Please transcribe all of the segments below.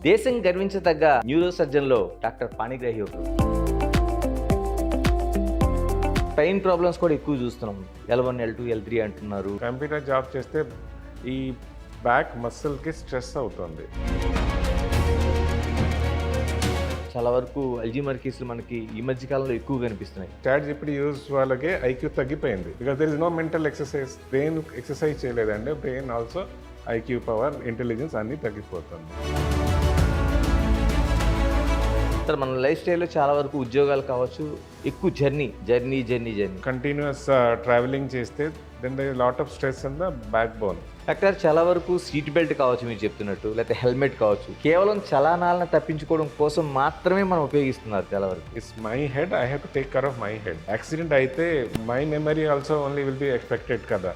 దేశం గర్వించదగ్గ neuro సర్జన్లో doctor Panigrahi ఒకరు. పెయిన్ ప్రాబ్లమ్స్ కూడా ఎక్కువ చూస్తున్నాం. L1, L2, L3 అంటున్నారు. కంప్యూటర్ జాబ్ చేస్తే ఈ బ్యాక్ మసిల్కి స్ట్రెస్ అవుతుంది. చాలా వరకు అల్జీమర్ కేసులు మనకి ఈ మధ్య కాలంలో ఎక్కువ కనిపిస్తున్నాయి. ChatGPT యూజ్ వాళ్ళకి ఐక్యూ తగ్గిపోయింది. Because there is no mental exercise. Brain exercise చేయలేదంటే brain also IQ power intelligence అన్నీ తగ్గిపోతుంది. సార్, మన లైఫ్ స్టైల్లో చాలా వరకు ఉద్యోగాలు కావచ్చు, ఎక్కువ జర్నీ. కంటిన్యూస్ ట్రావెలింగ్ చేస్తే then there is lot of stress in the back bone. Doctor, చాలా వరకు సీట్ బెల్ట్ కావచ్చు మీరు చెప్తున్నట్టు, లేకపోతే హెల్మెట్ కావచ్చు, కేవలం చలానాలను తప్పించుకోవడం కోసం మాత్రమే మనం ఉపయోగిస్తున్నారు చాలా వరకు. It's my head, I have to take care of my head. Accident అయితే my memory also only will be expected కదా.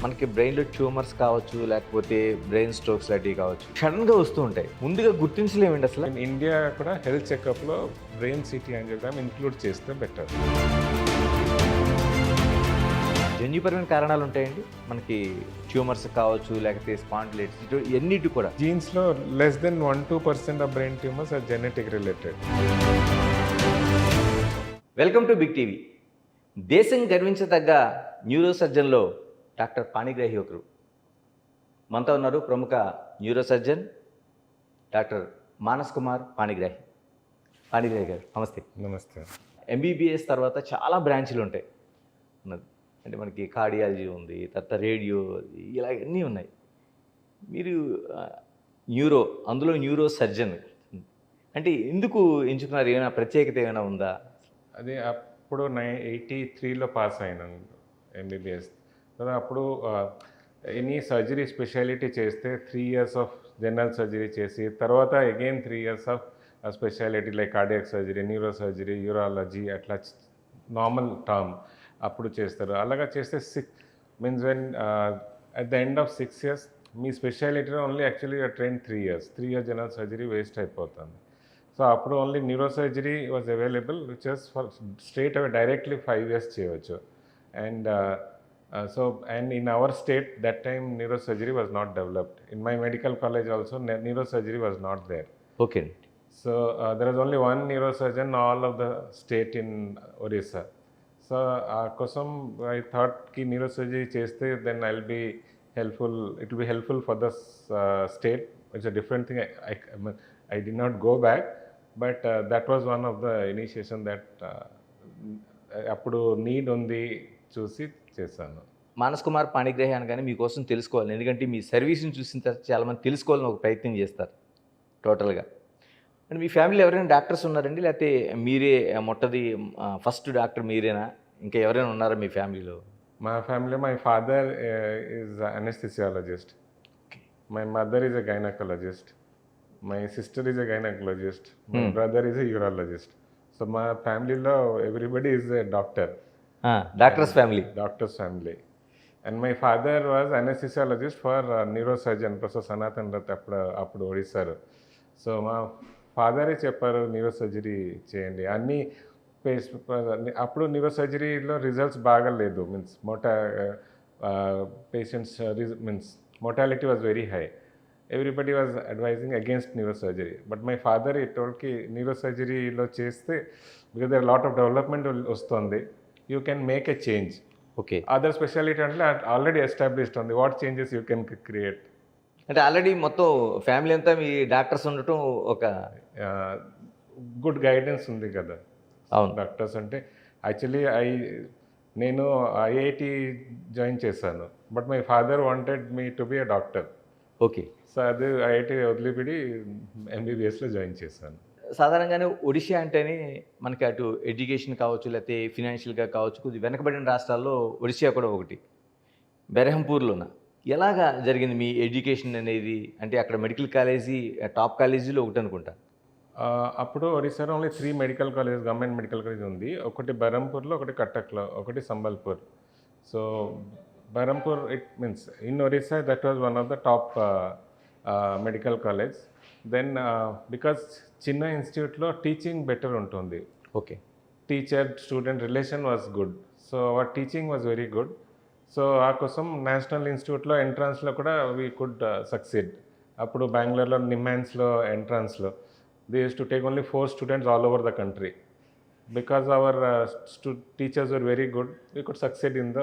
మనకి బ్రెయిన్లో ట్యూమర్స్ కావచ్చు, లేకపోతే బ్రెయిన్ స్ట్రోక్స్ లాంటివి కావచ్చు, సడన్గా వస్తూ ఉంటాయి. ముందుగా గుర్తించలేమండి అసలు. ఇన్ ఇండియా కూడా హెల్త్ చెకప్లో బ్రెయిన్ సిటీ యాంజియోగ్రామ్ ఇంక్లూడ్ చేస్తే బెటర్. జన్యుపరమైన కారణాలు ఉంటాయండి మనకి, ట్యూమర్స్ కావచ్చు, లేకపోతే స్పాండిలైటిస్, ఇవన్నిటి కూడా. జీన్స్లో less than 1-2% of brain tumours are genetic related. Welcome to Big TV. దేశం గర్వించదగ్గ న్యూరో సర్జన్లో డాక్టర్ పాణిగ్రాహి ఒకరు. మనతో ఉన్నారు ప్రముఖ neuro surgeon doctor Manas Kumar Panigrahi. Panigrahi గారు నమస్తే. నమస్తే. MBBS తర్వాత చాలా బ్రాంచ్లు ఉంటాయి ఉన్నది. అంటే మనకి కార్డియాలజీ ఉంది, తర్వాత రేడియో, ఇలా అన్నీ ఉన్నాయి. మీరు అందులో న్యూరో సర్జన్ అంటే ఎందుకు ఎంచుకున్నారు? ఏమైనా ప్రత్యేకత ఏమైనా ఉందా? అది అప్పుడు 83లో పాస్ అయినాను MBBS. కదా అప్పుడు ఎనీ సర్జరీ స్పెషాలిటీ చేస్తే 3 years ఆఫ్ జనరల్ సర్జరీ చేసి తర్వాత again 3 years of speciality like cardiac surgery, neuro surgery, urology, అట్లా నార్మల్ టర్మ్ అప్పుడు చేస్తారు. అలాగా చేస్తే means when at the end of 6 years మీ స్పెషాలిటీలో only actually train 3 years general surgery waste అయిపోతుంది. సో అప్పుడు only neuro surgery was available, which was for straight away directly 5 years చేయవచ్చు. And and in our state that time neurosurgery was not developed. In my medical college also neurosurgery was not there. Okay. So there was only one neurosurgeon all of the state in Orissa. So kosam I thought ki neurosurgery cheste then I'll be helpful, it will be helpful for the state. It's a different thing. I did not go back, but that was one of the initiation that appudu need undi చూసి చేశాను. మానస్ కుమార్ పాణిగ్రాహి అనగానే మీకోసం తెలుసుకోవాలి, ఎందుకంటే మీ సర్వీస్ని చూసిన తర్వాత చాలామంది తెలుసుకోవాలని ఒక ప్రయత్నం చేస్తారు టోటల్గా. అంటే మీ ఫ్యామిలీలో ఎవరైనా డాక్టర్స్ ఉన్నారండి, లేకపోతే మీరే ఫస్ట్ డాక్టర్ మీరేనా? ఇంకా ఎవరైనా ఉన్నారా మీ ఫ్యామిలీలో? మా family, my father is anaesthesiologist, my mother is a gynaecologist, my sister is a gynaecologist, my brother is a urologist. So మా ఫ్యామిలీలో everybody is a doctor. Doctors family. And my father was anesthesiologist for neurosurgeon Professor Sanatan Rath అప్పుడు ఒడిశారు. So మా ఫాదరే చెప్పారు neuro surgery చేయండి అన్ని. అప్పుడు neuro సర్జరీలో results బాగాలేదు. Means patients means mortality was very high. Everybody was advising against neurosurgery. But my father he told ki neurosurgeryలో చేస్తే because there are lot of development వస్తుంది, you can make a change. Okay. Other speciality అంటే already established ఉంది, what changes you can create. అంటే already మొత్తం family అంతా మీ doctors ఉండటం ఒక good guidance ఉంది కదా. అవును. డాక్టర్స్ అంటే యాక్చువల్లీ నేను IIT జాయిన్ చేశాను, but my father wanted me to be a doctor. Okay. So అది IIT వదిలిపెట్టి MBBSలో జాయిన్ చేశాను. సాధారణంగానే ఒడిషా అంటేనే మనకి అటు ఎడ్యుకేషన్ కావచ్చు, లేకపోతే ఫినాన్షియల్గా కావచ్చు, కొద్దిగా వెనకబడిన రాష్ట్రాల్లో ఒడిషా కూడా ఒకటి. బెరహంపూర్లోన ఎలాగా జరిగింది మీ ఎడ్యుకేషన్ అనేది? అంటే అక్కడ మెడికల్ కాలేజీ టాప్ కాలేజీలో ఒకటి అనుకుంటా. అప్పుడు ఒడిశాలో only 3 medical college, government medical college ఉంది. ఒకటి బెరంపూర్లో, ఒకటి కటక్లో, ఒకటి Sambalpur. So Berhampur it means in Odisha that was one of the top medical college. Then because చిన్న ఇన్స్టిట్యూట్లో టీచింగ్ బెటర్ ఉంటుంది. Okay. Teacher student relation was good. So our teaching was very good. So ఆ కోసం నేషనల్ ఇన్స్టిట్యూట్లో ఎంట్రన్స్లో కూడా వీ కుడ్ సక్సీడ్. అప్పుడు బెంగళూరులో నిమ్హాన్స్లో ఎంట్రన్స్లో they use to take only 4 students all over the country. Because our teachers were very good, we could succeed in the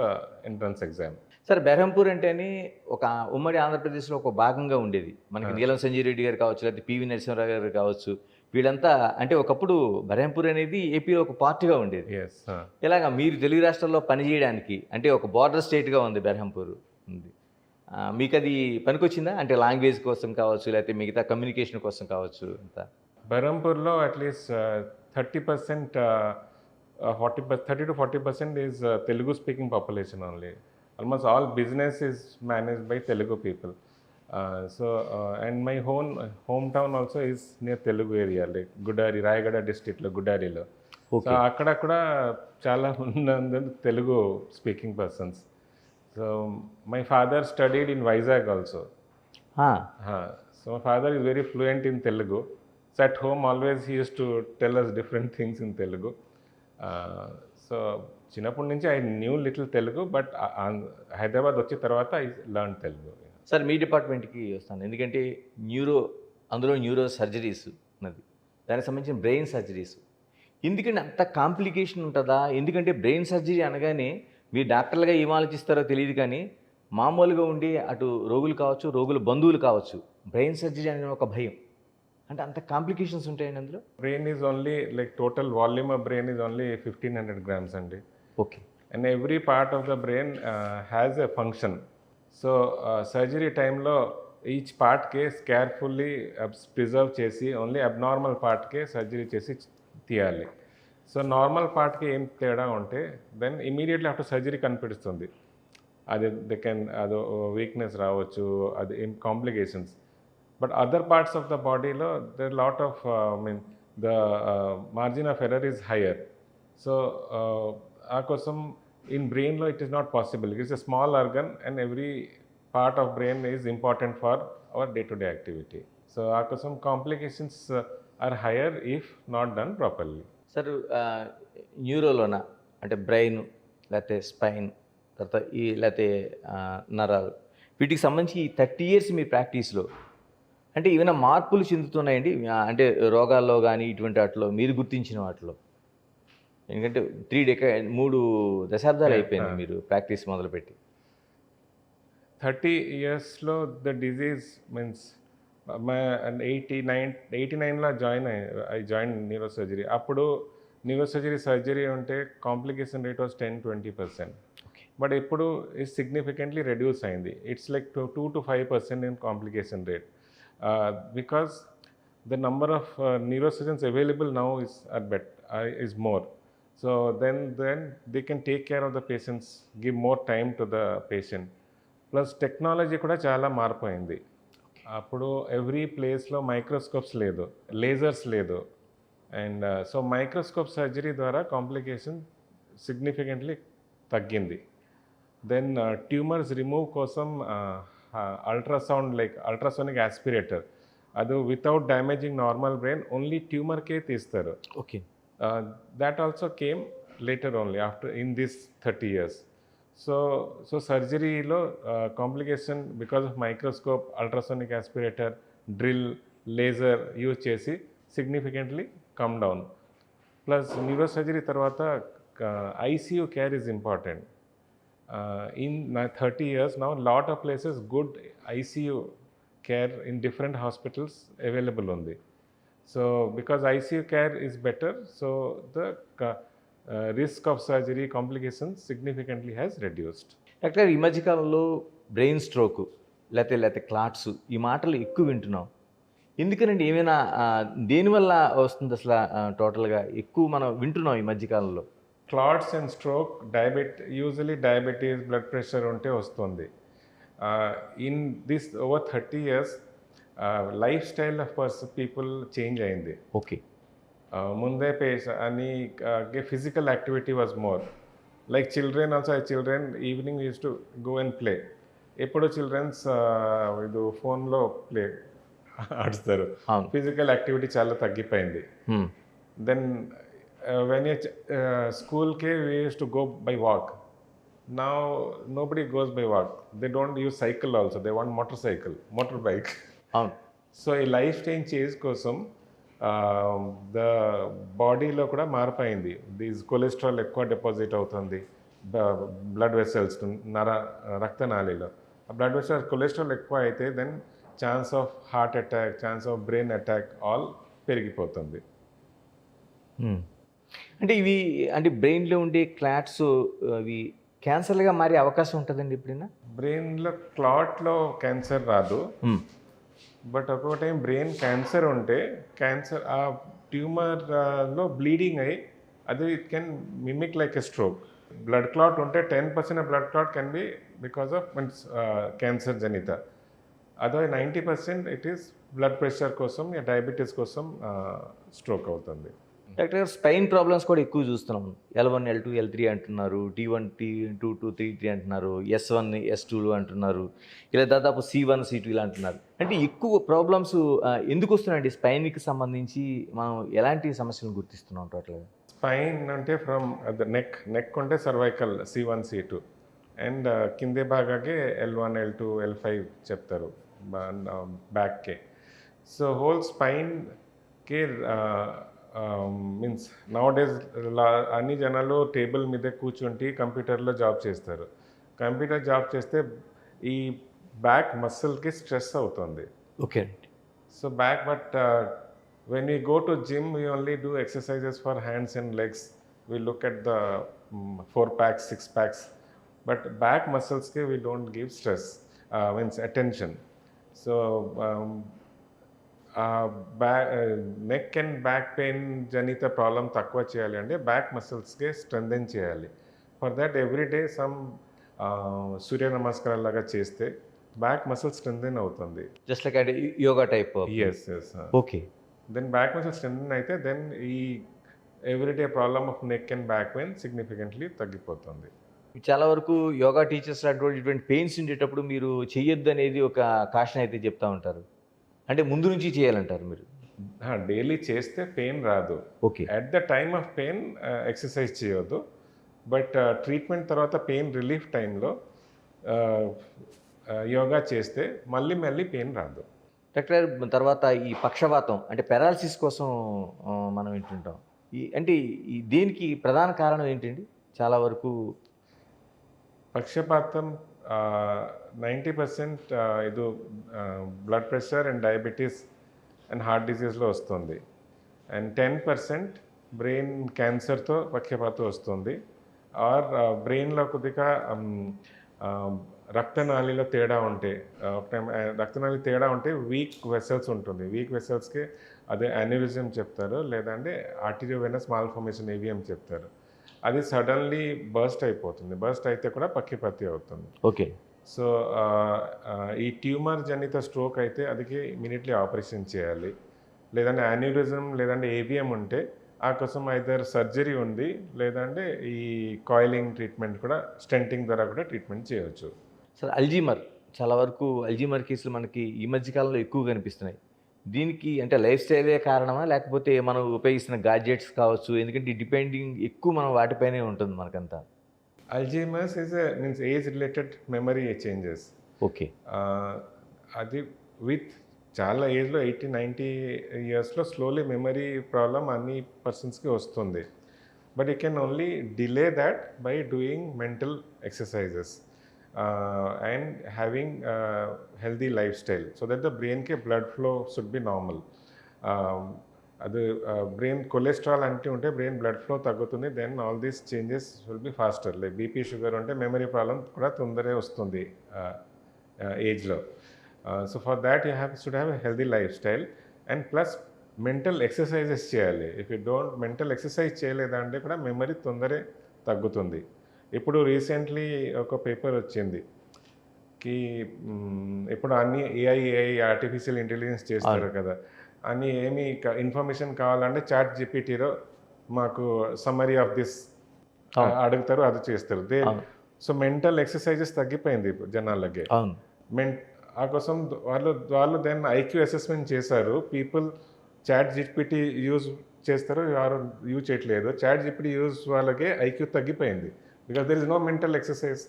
entrance exam. Sir Berhampur అంటేనే ఒక ఉమ్మడి ఆంధ్రప్రదేశ్లో ఒక భాగంగా ఉండేది. మనకి నీలం సంజయ్ రెడ్డి గారు కావచ్చు, లేకపోతే పివి నరసింహారావు గారు కావచ్చు, వీళ్ళంతా అంటే ఒకప్పుడు బెర్హంపూర్ అనేది ఏపీలో ఒక పార్ట్గా ఉండేది. ఎస్. ఇలాగా మీరు తెలుగు రాష్ట్రాల్లో పనిచేయడానికి అంటే ఒక బార్డర్ స్టేట్గా ఉంది బెర్హంపూర్ ఉంది. మీకు అది పనికొచ్చిందా? అంటే లాంగ్వేజ్ కోసం కావచ్చు, లేకపోతే మిగతా కమ్యూనికేషన్ కోసం కావచ్చు అంతా. బెరంపూర్లో at least 30%, 30-40% is Telugu speaking population only. Almost all business is managed by Telugu people. So and my home town also is near Telugu area, like Gudari, Rayagada డిస్ట్రిక్ట్లో గుడారిలో. సో అక్కడక్కడ చాలా ఉన్నందు Telugu speaking persons. So my father studied in Vizag also. So my father is very fluent in Telugu. So at home always he used to tell us different things in Telugu. So చిన్నప్పటి నుంచి I knew little Telugu, but Hyderabad వచ్చిన తర్వాత I learn Telugu. Sir మీ డిపార్ట్మెంట్కి వస్తాను, ఎందుకంటే అందులో neuro surgeries ఉన్నది, దానికి సంబంధించిన బ్రెయిన్ సర్జరీస్. ఎందుకంటే అంత కాంప్లికేషన్ ఉంటుందా? ఎందుకంటే బ్రెయిన్ సర్జరీ అనగానే మీరు డాక్టర్లుగా ఏం ఆలోచిస్తారో తెలియదు, కానీ మామూలుగా ఉండి అటు రోగులు కావచ్చు, రోగుల బంధువులు కావచ్చు, బ్రెయిన్ సర్జరీ అనే ఒక భయం. అంటే అంత కాంప్లికేషన్స్ ఉంటాయండి అందులో? Brain is only like total volume of brain is only 1500 grams అండి. Okay. And every part of the brain has a function. So surgery టైంలో ఈచ్ పార్ట్కే కేర్ఫుల్లీ ప్రిజర్వ్ చేసి ఓన్లీ అబ్నార్మల్ పార్ట్కే సర్జరీ చేసి తీయాలి. సో నార్మల్ పార్ట్కి ఏం తేడా ఉంటే then immediately after surgery కనిపిస్తుంది. అది అదో వీక్నెస్ రావచ్చు, అది ఏం complications. But other parts of the body, there are a lot of, the margin of error is higher. So, in brain, it is not possible. It is a small organ, and every part of brain is important for our day-to-day activity. So, complications are higher if not done properly. Sir, న్యూరోలోన అంటే brain, లేకపోతే spine, తర్వాత లేకపోతే నరాలు, వీటికి సంబంధించి 30 years మీ ప్రాక్టీస్లో అంటే ఏమైనా మార్పులు చెందుతున్నాయండి? అంటే రోగాల్లో కానీ ఇటువంటి వాటిలో మీరు గుర్తించిన వాటిలో? ఎందుకంటే 3 దశాబ్దాలు అయిపోయింది మీరు ప్రాక్టీస్ మొదలుపెట్టి. 30 yearsలో ద డిజీజ్ మీన్స్ 89లో ఐ జాయిన్ న్యూరో సర్జరీ. అప్పుడు న్యూరో సర్జరీ ఉంటే కాంప్లికేషన్ రేట్ వాజ్ 10-20%. బట్ ఇప్పుడు ఇది సిగ్నిఫికెంట్లీ రెడ్యూస్ అయింది. It's like 2-5% in complication rate. Because the number of neurosurgeons available now is more. So then they can take care of the patients, give more time to the patient. Plus technology kuda chala marpoyindi. Appudu every place lo microscopes ledu, lasers ledu, and so microscope surgery dwara complication significantly taggindi. Then tumors remove kosam ultrasound, like ultrasonic aspirator, adu without damaging normal brain, only tumor ke teestaru. Okay. That also came later only after in this 30 years. So surgery lo complication because of microscope, ultrasonic aspirator, drill, laser use chesi significantly come down. Plus neurosurgery tarvata ICU care is important. In 30 years now, lot of places good ICU care in different hospitals available only. So because ICU care is better, so the risk of surgery complications significantly has reduced. Doctor, ఈ మధ్యకాలంలో brain stroke లేకపోతే clots, ఈ మాటలు ఎక్కువ వింటున్నాం. ఎందుకనండి? ఏమైనా దేనివల్ల వస్తుంది అసలు? టోటల్గా ఎక్కువ మనం వింటున్నాం ఈ మధ్యకాలంలో. Clots and stroke, usually diabetes, blood pressure ఉంటే వస్తుంది. In this over 30 years life style of people change అయింది. ఓకే. ముందే అని physical activity was more. Like children also, evening use to go and play. ఎప్పుడు చిల్డ్రన్స్ ఇది ఫోన్లో play ఆడుస్తారు. Physical activity చాలా తగ్గిపోయింది. Then when school we used to go by walk. Now nobody goes by walk. They don't use cycle also. They want motorbike. అవును. So ఈ life style change కోసం the బాడీలో కూడా మార్పైంది. దీస్ కొలెస్ట్రాల్ ఎక్కువ deposit అవుతుంది బ్లడ్ వెసల్స్ రక్తనాళిలో. ఆ బ్లడ్ వెసల్ కొలెస్ట్రాల్ ఎక్కువ అయితే then chance of heart attack, chance of brain attack all పెరిగిపోతుంది. అంటే ఇవి అంటే బ్రెయిన్లో ఉండే క్లాట్స్ అవి క్యాన్సర్లుగా మారే అవకాశం ఉంటుందండి ఎప్పుడైనా? బ్రెయిన్లో క్లాట్లో క్యాన్సర్ రాదు, బట్ ఒక్కొక్క టైం బ్రెయిన్ క్యాన్సర్ ఉంటే క్యాన్సర్ ఆ ట్యూమర్లో బ్లీడింగ్ అయ్యి అది it can mimic like a stroke. Blood clot ఉంటే 10% blood clot can be because of cancer జనిత. అదే 90% ఇట్ ఈస్ బ్లడ్ ప్రెషర్ కోసం డయాబెటీస్ కోసం స్ట్రోక్ అవుతుంది. డాక్టర్ గారు స్పైన్ ప్రాబ్లమ్స్ కూడా ఎక్కువ చూస్తున్నాం. L1 L2 L3 అంటున్నారు, T1 T2 T3 అంటున్నారు, S1 S2 అంటున్నారు, ఇలా దాదాపు C1 C2 ఇలా అంటున్నారు. అంటే ఎక్కువ ప్రాబ్లమ్స్ ఎందుకు వస్తున్నాయండి స్పైన్కి సంబంధించి? మనం ఎలాంటి సమస్యలను గుర్తిస్తున్నాం టోటల్గా? స్పైన్ అంటే ఫ్రమ్ ద నెక్ ఉంటే సర్వైకల్ C1 C2 అండ్ కిందే భాగాకే L1 L2 L5 చెప్తారు బ్యాక్కే. సో హోల్ స్పైన్కే మీన్స్ నౌ డేస్ అన్ని జనాలు టేబుల్ మీద కూర్చుంటి కంప్యూటర్లో జాబ్ చేస్తారు. కంప్యూటర్ జాబ్ చేస్తే ఈ బ్యాక్ మసిల్కి స్ట్రెస్ అవుతుంది. Okay. So back but when we go to gym we only do exercises for hands and legs. We look at the 4 packs 6 packs, but back muscles ke we don't give stress, means attention. So neck and back pain janita problem takwa cheyali ante back muscles ke strengthen cheyali. For that every day some surya namaskaram laga cheste back muscle strengthen avutundi, just like అంటే yoga type. yes. Okay. Then back muscle strengthen అయితే then ఈ everyday problem of neck and back pain significantly తగ్గిపోతుంది. చాలా వరకు yoga teachers ఇటువంటి pains ఉండేటప్పుడు మీరు చెయ్యొద్దు అనేది ఒక కాషన్ అయితే చెప్తా ఉంటారు. అంటే ముందు నుంచి చేయాలంటారు మీరు? డైలీ చేస్తే పెయిన్ రాదు. Okay. At the time of pain exercise చేయొద్దు, బట్ ట్రీట్మెంట్ తర్వాత పెయిన్ రిలీఫ్ టైంలో యోగా చేస్తే మళ్ళీ పెయిన్ రాదు. డాక్టర్ తర్వాత ఈ పక్షవాతం అంటే పెరాలసిస్ కోసం మనం వింటుంటాం. అంటే ఈ దేనికి ప్రధాన కారణం ఏంటండి? చాలా వరకు పక్షపాతం 90% ఇది blood pressure and diabetes and heart డిసీజ్లో వస్తుంది, అండ్ 10% బ్రెయిన్ క్యాన్సర్తో పక్షపాతం వస్తుంది, ఆర్ బ్రెయిన్లో కొద్దిగా రక్తనాళిలో తేడా ఉంటే రక్తనాళి తేడా ఉంటే వీక్ వెసల్స్ ఉంటుంది. వీక్ వెసల్స్కి అదే యాన్యురిజం చెప్తారు, లేదంటే ఆర్టీరియోవెనస్ మాల్ఫార్మేషన్ AVM చెప్తారు. అది సడన్లీ బర్స్ట్ అయిపోతుంది. బర్స్ట్ అయితే కూడా పక్షపాతి అవుతుంది. ఓకే. సో ఈ ట్యూమర్ జనిత స్ట్రోక్ అయితే అదికి ఇమీడియట్లీ ఆపరేషన్ చేయాలి, లేదంటే యాన్యురిజం లేదంటే AVM ఉంటే ఆ కోసం ఐదర్ సర్జరీ ఉంది, లేదంటే ఈ కాయిలింగ్ ట్రీట్మెంట్ కూడా స్టెంటింగ్ ద్వారా కూడా ట్రీట్మెంట్ చేయవచ్చు. సార్ అల్జీమర్, చాలా వరకు అల్జీమర్ కేసులు మనకి ఈ మధ్యకాలంలో ఎక్కువ కనిపిస్తున్నాయి. దీనికి అంటే లైఫ్ స్టైలే కారణమా, లేకపోతే మనం ఉపయోగిస్తున్న గాడ్జెట్స్ కావచ్చు? ఎందుకంటే డిపెండింగ్ ఎక్కువ మనం వాటిపైనే ఉంటుంది మనకంతా. Alzheimer's means age related memory changes. Okay. అది విత్ చాలా ఏజ్లో 80-90 ఇయర్స్లో స్లోలీ మెమరీ ప్రాబ్లం అన్ని పర్సన్స్కి వస్తుంది, but you can only delay that by doing mental exercises and having healthy lifestyle so that the brain ke blood flow should be normal. అది brain cholesterol అంటే ఉంటే బ్రెయిన్ బ్లడ్ ఫ్లో తగ్గుతుంది, then all these changes will be faster. Like BP sugar ఉంటే memory problem కూడా తొందరగా వస్తుంది ఏజ్లో. So for that you should have a healthy life style and plus mental exercises చేయాలి. If you don't mental exercise చేయలేదంటే కూడా memory తొందరగా తగ్గుతుంది. ఇప్పుడు రీసెంట్లీ ఒక పేపర్ వచ్చింది కి ఇప్పుడు అన్ని ఏఐ ఆర్టిఫిషియల్ ఇంటెలిజెన్స్ చేస్తారు కదా, అన్ని ఏమి ఇన్ఫర్మేషన్ కావాలంటే చాట్ జీపీటీలో మాకు సమ్మరీ ఆఫ్ దిస్ అడుగుతారు, అది చేస్తారు. సో మెంటల్ ఎక్సర్సైజెస్ తగ్గిపోయింది జనాలకి. ఆ కోసం వాళ్ళు దెన్ ఐక్యూ అసెస్మెంట్ చేశారు. పీపుల్ చాట్ జీపీటీ యూజ్ చేస్తారు, ఎవరు యూజ్ చేయట్లేదు. చాట్ జీపీటీ యూజ్ వాళ్ళకి ఐక్యూ తగ్గిపోయింది. Because there is no mental exercise.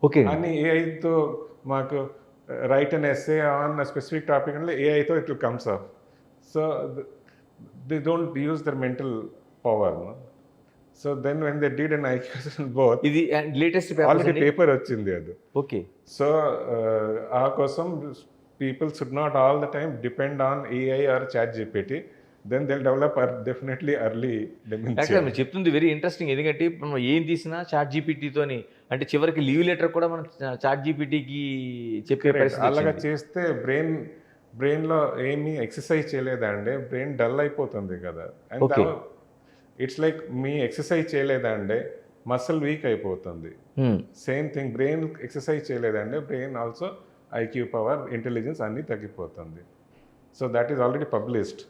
Okay. అని ఏఐతో మాకు write an essay on specific topic అంటే ఏఐతో it will comes up. So they don't use their mental power. So then when they did an equation both, ఇది latest already paper వచ్చింది అది. Okay. So ఆ కోసం people should not all the time depend on AI or chat GPT. Then they'll develop definitely early యాక్చువల్గా dementia. మీరు చెప్తుంది very interesting. ఎందుకంటే ఇప్పుడు మనం ఏం తీసినా చాట్ జీపీటీతోని, అంటే చివరికి లీవ్ లెటర్ కూడా మనం చాట్ జీపీటీకి చెప్పే పరిస్థితి అలాగా వచ్చింది. చేస్తే బ్రెయిన్లో ఏమీ ఎక్సర్సైజ్ చేయలేదా అండి, బ్రెయిన్ డల్ అయిపోతుంది కదా. And Okay. ఇట్స్ లైక్ మీ ఎక్సర్సైజ్ చేయలేదా అండి, మసిల్ వీక్ అయిపోతుంది. Hmm. Same thing, brain exercise చేయలేదంటే brain also IQ power, intelligence అన్నీ తగ్గిపోతుంది. So that is already published.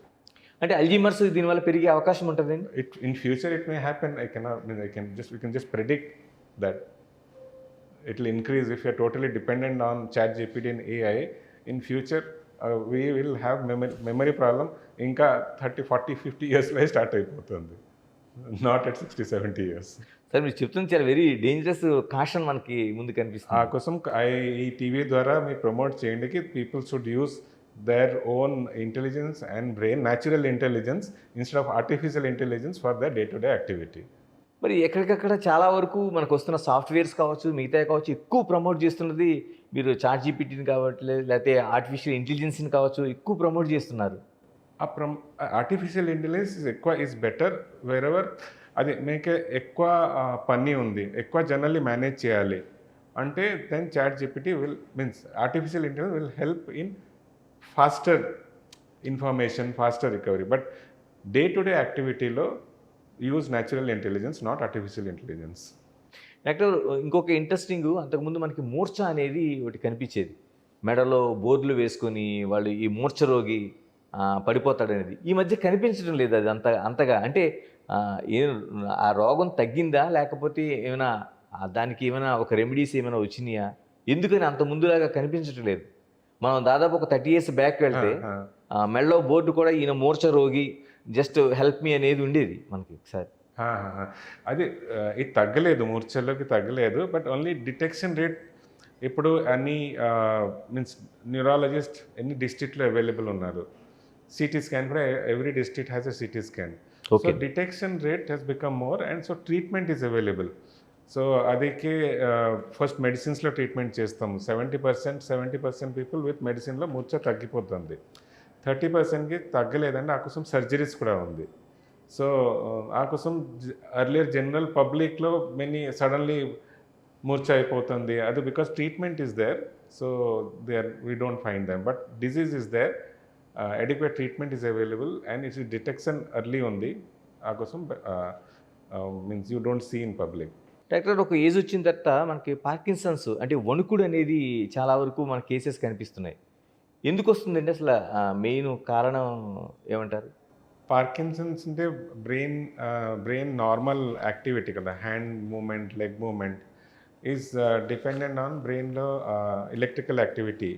అంటే అల్జీమర్స్ దీనివల్ల పెరిగే అవకాశం ఉంటుందండి. In future it may happen. We can just predict that it will increase if you are totally dependent on chat gpt and AI. In future we will have memory problem ఇంకా 30 40 50 years లో start అయిపోతుంది, not at 60 70 years. Sir మీరు చెప్తుంది చాలా very dangerous caution మనకి ముందు ఆ కనిపిస్తుంది. కోసం ఈ టీవీ ద్వారా మీరు ప్రమోట్ చేయండి, people should use their own intelligence and brain, natural intelligence instead of artificial intelligence for their day-to-day activity. మరి ఎక్కడికక్కడ చాలా వరకు మనకు వస్తున్న సాఫ్ట్వేర్స్ కావచ్చు, మిగతా కావచ్చు, ఎక్కువ ప్రమోట్ చేస్తున్నది మీరు చాట్ జీపీటీని కావట్లేదు, లేకపోతే ఆర్టిఫిషియల్ ఇంటెలిజెన్స్ని కావచ్చు, ఎక్కువ ప్రమోట్ చేస్తున్నారు. Artificial intelligence is better wherever. అది మీకు ఎక్కువ పని ఉంది, ఎక్కువ జనరల్లీ మేనేజ్ చేయాలి అంటే then chat GPT artificial intelligence will help in faster information, faster recovery. But day-to-day activity-లో use natural intelligence, not artificial intelligence. Doctor, ఇంకొక ఇంట్రెస్టింగ్, అంతకుముందు మనకి మూర్ఛ అనేది ఒకటి కనిపించేది. మెడలో బోర్డులు వేసుకొని వాళ్ళు ఈ మూర్ఛ రోగి పడిపోతాడనేది ఈ మధ్య కనిపించడం లేదు. అది అంతగా అంటే ఆ రోగం తగ్గిందా, లేకపోతే ఏమైనా దానికి ఏమైనా ఒక రెమెడీస్ ఏమైనా వచ్చినాయా, ఎందుకని అంత ముందులాగా కనిపించడం లేదు? మనం దాదాపు ఒక 30 years బ్యాక్ వెళ్తే మెడలో బోర్డు కూడా ఈయన మూర్ఛ రోగి, జస్ట్ హెల్ప్ మీ అనేది ఉండేది మనకి ఒకసారి. అది ఇది తగ్గలేదు, మూర్ఛలోకి తగ్గలేదు. బట్ ఓన్లీ డిటెక్షన్ రేట్ ఇప్పుడు అన్ని న్యూరాలజిస్ట్ ఎన్ని డిస్ట్రిక్ట్లో అవైలబుల్ ఉన్నారు. సిటీ స్కాన్ కూడా every district has a CT scan. So detection rate has become more and so treatment is available. So అదికే ఫస్ట్ మెడిసిన్స్లో ట్రీట్మెంట్ చేస్తాము. 70% పీపుల్ విత్ మెడిసిన్లో మూర్ఛ తగ్గిపోతుంది. 30%కి తగ్గలేదంటే ఆ కోసం సర్జరీస్ కూడా ఉంది. సో ఆ కోసం అర్లియర్ జనరల్ పబ్లిక్లో సడన్లీ మూర్ఛ అయిపోతుంది, అది because treatment is there. So we don't find them. But disease is there, adequate treatment is available and its detection early ఉంది. ఆ కోసం means you don't see in public. Doctor, ఒక age వచ్చిన తర్వాత మనకి పార్కిన్సన్స్ అంటే వణుకుడు అనేది చాలా వరకు మన కేసెస్ కనిపిస్తున్నాయి. ఎందుకు వస్తుందండి అసలు? మెయిన్ కారణం ఏమంటారు? పార్కిన్సన్స్ అంటే బ్రెయిన్ నార్మల్ యాక్టివిటీ కదా, hand movement, leg movement is dependent on బ్రెయిన్లో electrical activity.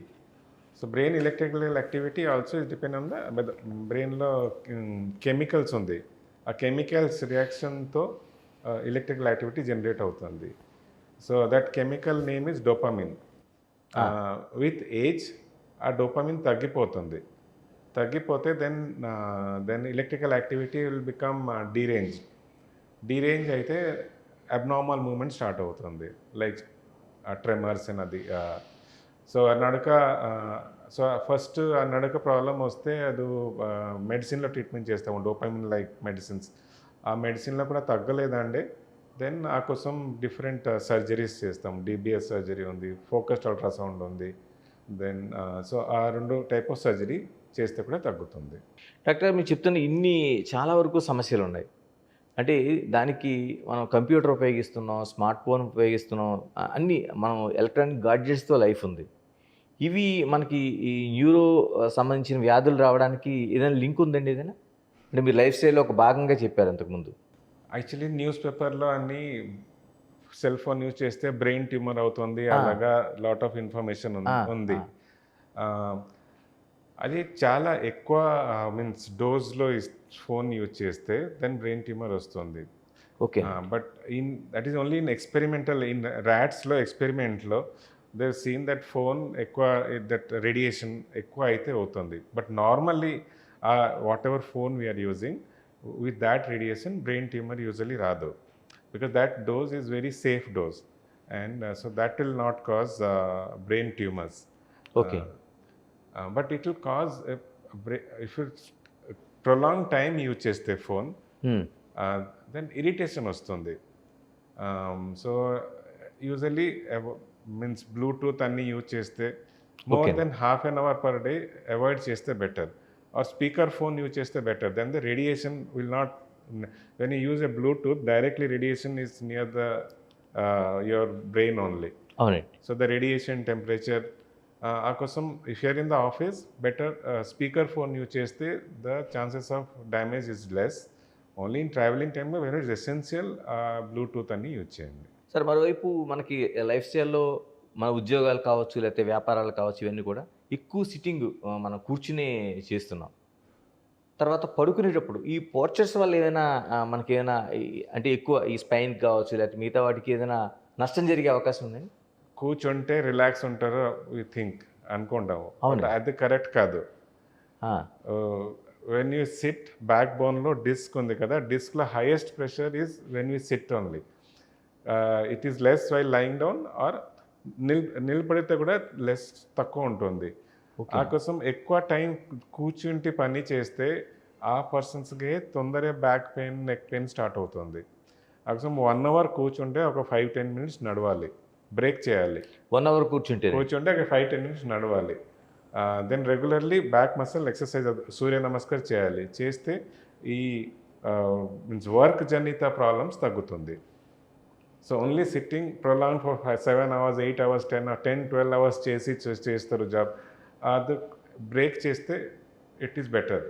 So brain electrical activity also is depend on the బ్రెయిన్లో కెమికల్స్ ఉంది. ఆ కెమికల్స్ రియాక్షన్తో ఎలక్ట్రికల్ యాక్టివిటీ జనరేట్ అవుతుంది. So that chemical name is dopamine. With age ఆ dopamine తగ్గిపోతుంది. తగ్గిపోతే then electrical activity will become derange అయితే abnormal movement start అవుతుంది, లైక్ ట్రెమర్స్ అని అది. సో ఫస్ట్ ఆ నడక ప్రాబ్లం వస్తే అది మెడిసిన్లో ట్రీట్మెంట్ చేస్తాము, డోపమిన్ లైక్ మెడిసిన్స్. ఆ మెడిసిన్లో కూడా తగ్గలేదండి, దెన్ ఆ కోసం డిఫరెంట్ సర్జరీస్ చేస్తాం. డిబిఎస్ సర్జరీ ఉంది, ఫోకస్డ్ అల్ట్రాసౌండ్ ఉంది. దెన్ సో ఆ 2 టైప్ ఆఫ్ సర్జరీ చేస్తే కూడా తగ్గుతుంది. డాక్టర్, మీరు చెప్తున్న ఇన్ని చాలా వరకు సమస్యలు ఉన్నాయి. అంటే దానికి మనం కంప్యూటర్ ఉపయోగిస్తున్నాం, స్మార్ట్ ఫోన్ ఉపయోగిస్తున్నాం, అన్నీ మనం ఎలక్ట్రానిక్ గాడ్జెట్స్తో లైఫ్ ఉంది. ఇవి మనకి ఈ న్యూరో సంబంధించిన వ్యాధులు రావడానికి ఏదైనా లింక్ ఉందండి? ఏదైనా అంటే మీరు లైఫ్ స్టైల్లో ఒక భాగంగా చెప్పారు అంతకుముందు. యాక్చువల్లీ న్యూస్ పేపర్లో అన్ని సెల్ ఫోన్ యూజ్ చేస్తే బ్రెయిన్ ట్యూమర్ అవుతుంది, అలాగా లాట్ ఆఫ్ ఇన్ఫర్మేషన్ ఉంది. అది చాలా ఎక్కువ డోస్లో ఫోన్ యూజ్ చేస్తే దెన్ బ్రెయిన్ ట్యూమర్ వస్తుంది. Okay. But that is only in experimental, in ర్యాట్స్లో ఎక్స్పెరిమెంట్లో దే సీన్ దట్ ఫోన్ ఎక్కువ, దట్ రేడియేషన్ ఎక్కువ అయితే అవుతుంది. But normally whatever phone we're using with that radiation brain tumour usually రాదు, because that dose is very safe dose, and so that will not cause brain tumors. Okay. But it will cause if it's prolonged time use cheste phone, then irritation వస్తుంది. So usually means Bluetooth అన్ని use చేస్తే more than half an hour per day avoid చేస్తే better, or speaker phone use చేస్తే better. Then the radiation will not, when you use a Bluetooth, directly radiation is near the your brain only. అవునండి. So the radiation temperature, ఆ కోసం if you are in the office, better speaker phone use చేస్తే the chances of damage is less. Only in travelling టైంలో very essential Bluetooth అని use చేయండి. Sir మరోవైపు మనకి life స్టైల్లో మన ఉద్యోగాలు కావచ్చు, లేకపోతే వ్యాపారాలు కావచ్చు, ఇవన్నీ కూడా ఎక్కువ సిట్టింగ్ మనం కూర్చునే చేస్తున్నాం. తర్వాత పడుకునేటప్పుడు ఈ పోర్చర్స్ వల్ల ఏదైనా మనకి ఏదైనా అంటే ఎక్కువ ఈ స్పైన్ కావచ్చు, లేకపోతే మిగతా వాటికి ఏదైనా నష్టం జరిగే అవకాశం ఉందండి? కూర్చుంటే రిలాక్స్ ఉంటారు వి థింక్ అనుకుంటాము, అవును. అది కరెక్ట్ కాదు. వెన్ యూ సిట్, బ్యాక్ బోన్లో డిస్క్ ఉంది కదా, డిస్క్లో highest pressure is when you sit only. It is less while lying down, or నిలబడితే కూడా లెస్ తక్కువ ఉంటుంది. ఆ కోసం ఎక్కువ టైం కూర్చుంటి పని చేస్తే ఆ పర్సన్స్కి తొందరగా back pain, neck pain start అవుతుంది. ఆ కోసం 1 hour కూర్చుంటే ఒక 5-10 minutes నడవాలి, బ్రేక్ చేయాలి. 1 hour కూర్చుంటే ఒక 5-10 minutes నడవాలి. Then regularly back muscle exercise, Surya Namaskar చేయాలి. చేస్తే ఈ మీన్స్ వర్క్ జనిత ప్రాబ్లమ్స్ తగ్గుతుంది. So only sitting prolong for 7 hours, 8 hours, 10-12 hours చేస్తారు జాబ్, అది బ్రేక్ చేస్తే it is better,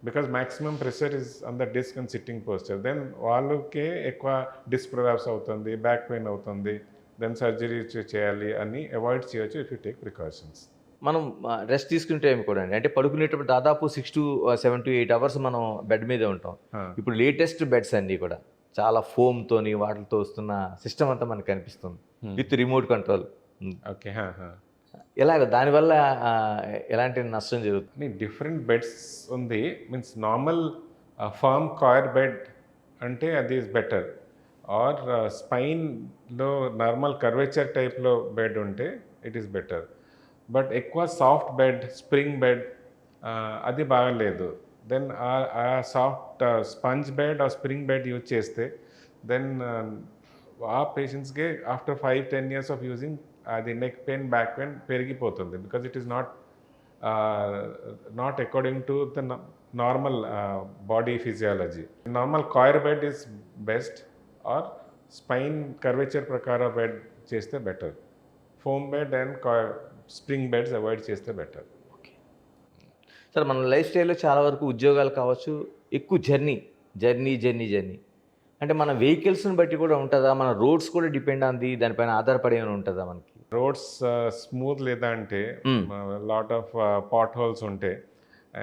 because maximum pressure is on the disc and sitting posture. Then వాళ్ళకే ఎక్కువ డిస్క్ ప్రొలాప్స్ అవుతుంది, బ్యాక్ పెయిన్ అవుతుంది, then surgery చేయాలి అని అవాయిడ్ చేయొచ్చు ఇఫ్ యూ టేక్ ప్రికాషన్స్. మనం రెస్ట్ తీసుకునే టైం కూడా అండి, అంటే పడుకునేటప్పుడు దాదాపు 7 to 8 hours మనం బెడ్ మీదే ఉంటాం. ఇప్పుడు లేటెస్ట్ బెడ్స్ అన్నీ కూడా చాలా ఫోమ్తోని వాటితో వస్తున్న సిస్టమ్ అంతా మనకు కనిపిస్తుంది విత్ రిమోట్ కంట్రోల్. ఓకే. ఎలాగ దానివల్ల ఎలాంటి నష్టం జరుగుతుంది? డిఫరెంట్ బెడ్స్ ఉంది. Means normal firm coir bed అంటే అది ఈజ్ బెటర్, ఆర్ స్పైన్లో నార్మల్ కర్వేచర్ టైప్లో బెడ్ ఉంటే ఇట్ ఈస్ బెటర్. బట్ ఎక్కువ సాఫ్ట్ బెడ్, స్ప్రింగ్ బెడ్ అది బాగలేదు. దెన్ ఆ సాఫ్ట్ స్పంజ్ బెడ్ ఆ స్ప్రింగ్ బెడ్ యూజ్ చేస్తే దెన్ ఆ పేషెంట్స్కి ఆఫ్టర్ 5-10 years ఆఫ్ యూజింగ్ అది నెక్ పెయిన్, బ్యాక్ పెయిన్ పెరిగిపోతుంది, because it is not according to the normal body physiology. Normal coir bed is best, or spine curvature ప్రకారం bed చేస్తే better. Foam bed and spring beds avoid చేస్తే better. Okay sir, మన లైఫ్ స్టైల్లో చాలా వరకు ఉద్యోగాలు కావచ్చు, ఎక్కువ జర్నీ అంటే మన వెహికల్స్ని బట్టి కూడా ఉంటుందా? మన రోడ్స్ కూడా డిపెండ్ ఆన్ దానిపైన ఆధారపడి ఏమైనా ఉంటుందా మనకి? రోడ్స్ స్మూత్ లేదా అంటే లాట్ ఆఫ్ పాట్ హోల్స్ ఉంటాయి,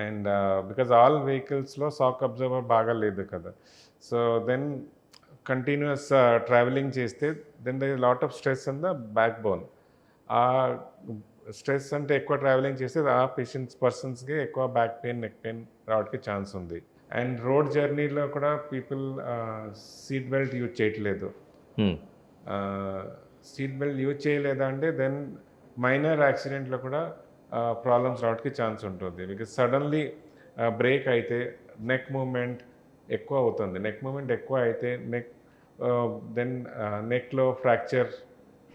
అండ్ బికాజ్ ఆల్ వెహికల్స్లో షాక్ అబ్జర్వర్ బాగా లేదు కదా. సో దెన్ కంటిన్యూస్ ట్రావెలింగ్ చేస్తే then they lot of stress on the back bone. ఆ స్ట్రెస్ అంటే ఎక్కువ ట్రావెలింగ్ చేస్తే ఆ పర్సన్స్కి ఎక్కువ బ్యాక్ పెయిన్, నెక్ పెయిన్ రావడానికి ఛాన్స్ ఉంది. అండ్ రోడ్ జర్నీలో కూడా పీపుల్ సీట్ బెల్ట్ యూజ్ చేయట్లేదు. సీట్ బెల్ట్ యూజ్ చేయలేదా అంటే దెన్ మైనర్ యాక్సిడెంట్లో కూడా ప్రాబ్లమ్స్ రావడానికి ఛాన్స్ ఉంటుంది. బికాజ్ సడన్లీ బ్రేక్ అయితే నెక్ మూమెంట్ ఎక్కువ అవుతుంది. నెక్ మూమెంట్ ఎక్కువ అయితే దెన్ నెక్లో ఫ్రాక్చర్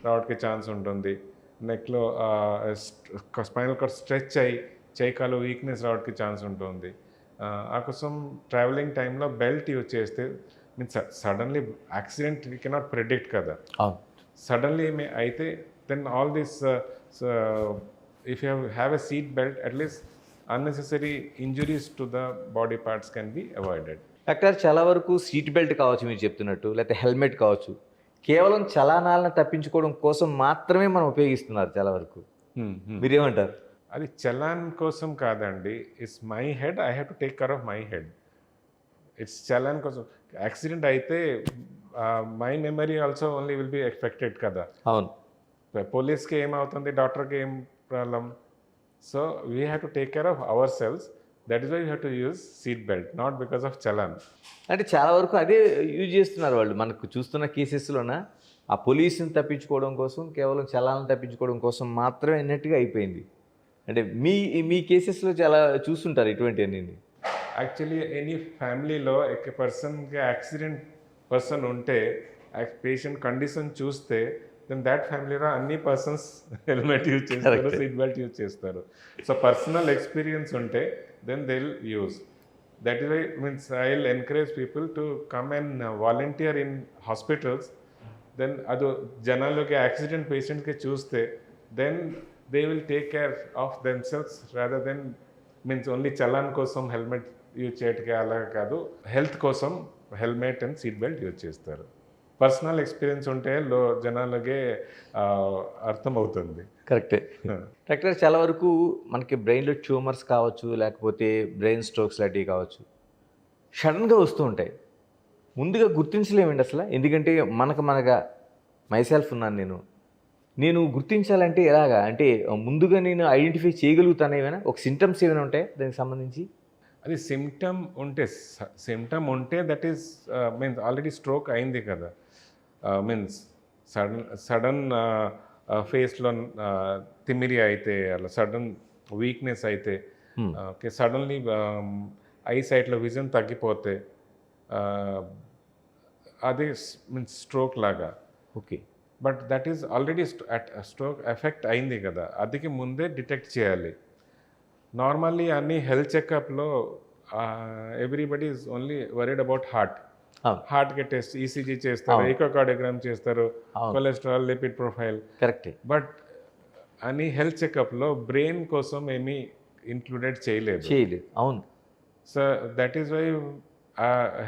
రావడానికి ఛాన్స్ ఉంటుంది. నెక్లో స్పైనల్ కార్డ్ స్ట్రెచ్ అయ్యి చేయికాలు వీక్నెస్ రావడానికి ఛాన్స్ ఉంటుంది. ఆ కోసం ట్రావెలింగ్ టైంలో బెల్ట్ యూజ్ చేస్తే means suddenly accident we cannot predict కదా, సడన్లీ అయితే then all this if you have a seat belt at least unnecessary injuries to the body parts can be avoided. Doctor, చాలా వరకు seat belt కావచ్చు మీరు చెప్తున్నట్టు, లేకపోతే helmet కావచ్చు, కేవలం చలానాలను తప్పించుకోవడం కోసం మాత్రమే మనం ఉపయోగిస్తున్నారు చాలా వరకు. మీరేమంటారు? అది చలాన్ కోసం కాదండి. It's my head, I have to take care of my head. It's challan కోసం. యాక్సిడెంట్ అయితే my memory also only will be affected కదా. అవును. పోలీస్కి ఏమవుతుంది, డాక్టర్కి ఏం problem. So we have to take care of our cells. That is why you have to use seat belt, not because of challan. అంటే చాలా వరకు అదే యూజ్ చేస్తున్నారు వాళ్ళు. మనకు చూస్తున్న కేసెస్లోన ఆ పోలీసుని తప్పించుకోవడం కోసం, కేవలం చలాలను తప్పించుకోవడం కోసం మాత్రమే అన్నట్టుగా అయిపోయింది. అంటే మీ మీ కేసెస్లో చాలా చూస్తుంటారు ఇటువంటివన్నీ. యాక్చువల్లీ ఎనీ ఫ్యామిలీలో ఒక పర్సన్కి యాక్సిడెంట్ పర్సన్ ఉంటే, పేషెంట్ కండిషన్ చూస్తే, దెన్ దాట్ ఫ్యామిలీలో అన్ని పర్సన్స్ హెల్మెట్ యూజ్ చేస్తారు, Correct. సీట్ బెల్ట్ యూజ్ చేస్తారు. సో పర్సనల్ ఎక్స్పీరియన్స్ ఉంటే then they will use. That is why means I will encourage people to come and volunteer in hospitals. Then అది జనాలకి accident పేషెంట్కి చూస్తే then they will take care of themselves rather than means only challan కోసం helmet use చేయటకే అలా కాదు, health కోసం helmet and seat belt use చేస్తారు. పర్సనల్ ఎక్స్పీరియన్స్ ఉంటే జనాలకే అర్థమవుతుంది. కరెక్టే. డాక్టర్, చాలా వరకు మనకి బ్రెయిన్లో ట్యూమర్స్ కావచ్చు, లేకపోతే బ్రెయిన్ స్ట్రోక్స్ లాంటివి కావచ్చు, సడన్గా వస్తూ ఉంటాయి. ముందుగా గుర్తించలేమండి అసలు. ఎందుకంటే మనగా మైసెల్ఫ్ ఉన్నాను, నేను గుర్తించాలంటే ఎలాగా? అంటే ముందుగా నేను ఐడెంటిఫై చేయగలుగుతాను ఏమైనా? ఒక సింటమ్స్ ఏమైనా ఉంటాయి దానికి సంబంధించి? అది సిమ్టమ్ ఉంటే that is means already stroke అయింది కదా. మీన్స్ సడన్ ఫేస్లో తిమ్మిరి అయితే, అలా సడన్ వీక్నెస్ అయితే, ఓకే, సడన్లీ ఐ సైట్లో విజన్ తగ్గిపోతే, అది మీన్స్ స్ట్రోక్ లాగా. Okay. But that is already stroke effect అయింది కదా, అదికి ముందే డిటెక్ట్ చేయాలి. నార్మల్లీ అన్ని హెల్త్ చెకప్లో everybody is only worried about హార్ట్కి టెస్ట్, ఈసీజీ చేస్తారు, ఈకోకార్డియోగ్రామ్ చేస్తారు, కొలెస్ట్రాల్, లిపిడ్ ప్రొఫైల్. కరెక్టే. బట్ అన్ని హెల్త్ చెకప్లో బ్రెయిన్ కోసం ఏమీ ఇంక్లూడెడ్ చేయలేదు. అవును. So that is why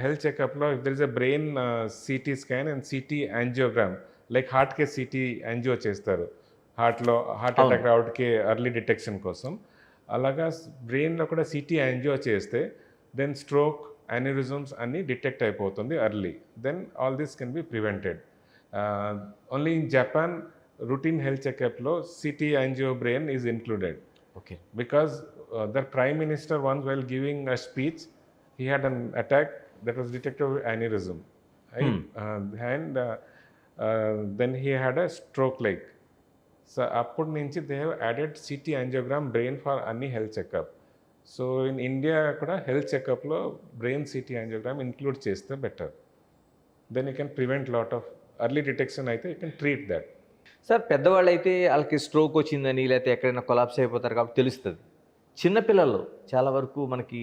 health చెకప్లో if there is a brain CT scan and CT angiogram, like హార్ట్కే సిటీ యాంజియో చేస్తారు, హార్ట్ అటాక్ రావడానికి ఎర్లీ డిటెక్షన్ కోసం. అలాగా బ్రెయిన్లో కూడా సిటీ యాంజియో చేస్తే దెన్ స్ట్రోక్, యాన్యూరిజమ్స్ అన్నీ డిటెక్ట్ అయిపోతుంది early. Then all this can be prevented. Only in Japan routine health చెకప్లో CT angio brain is included. Okay. Because the Prime Minister once while giving a speech, he had an attack that was detected with aneurysm, right? And then he had a stroke like. So appur nunchi they have added CT angiogram brain for any health checkup. So in India kuda health checkup lo brain CT angiogram include cheste better. Then you can prevent lot of early detection aithe you can treat that. Sir, పెద్దవాళ్ళు అయితే వాళ్ళకి stroke వచ్చిందని, లేకపోతే ఎక్కడైనా collapse అయిపోతారు కాబట్టి తెలుస్తుంది. చిన్నపిల్లలు చాలా వరకు మనకి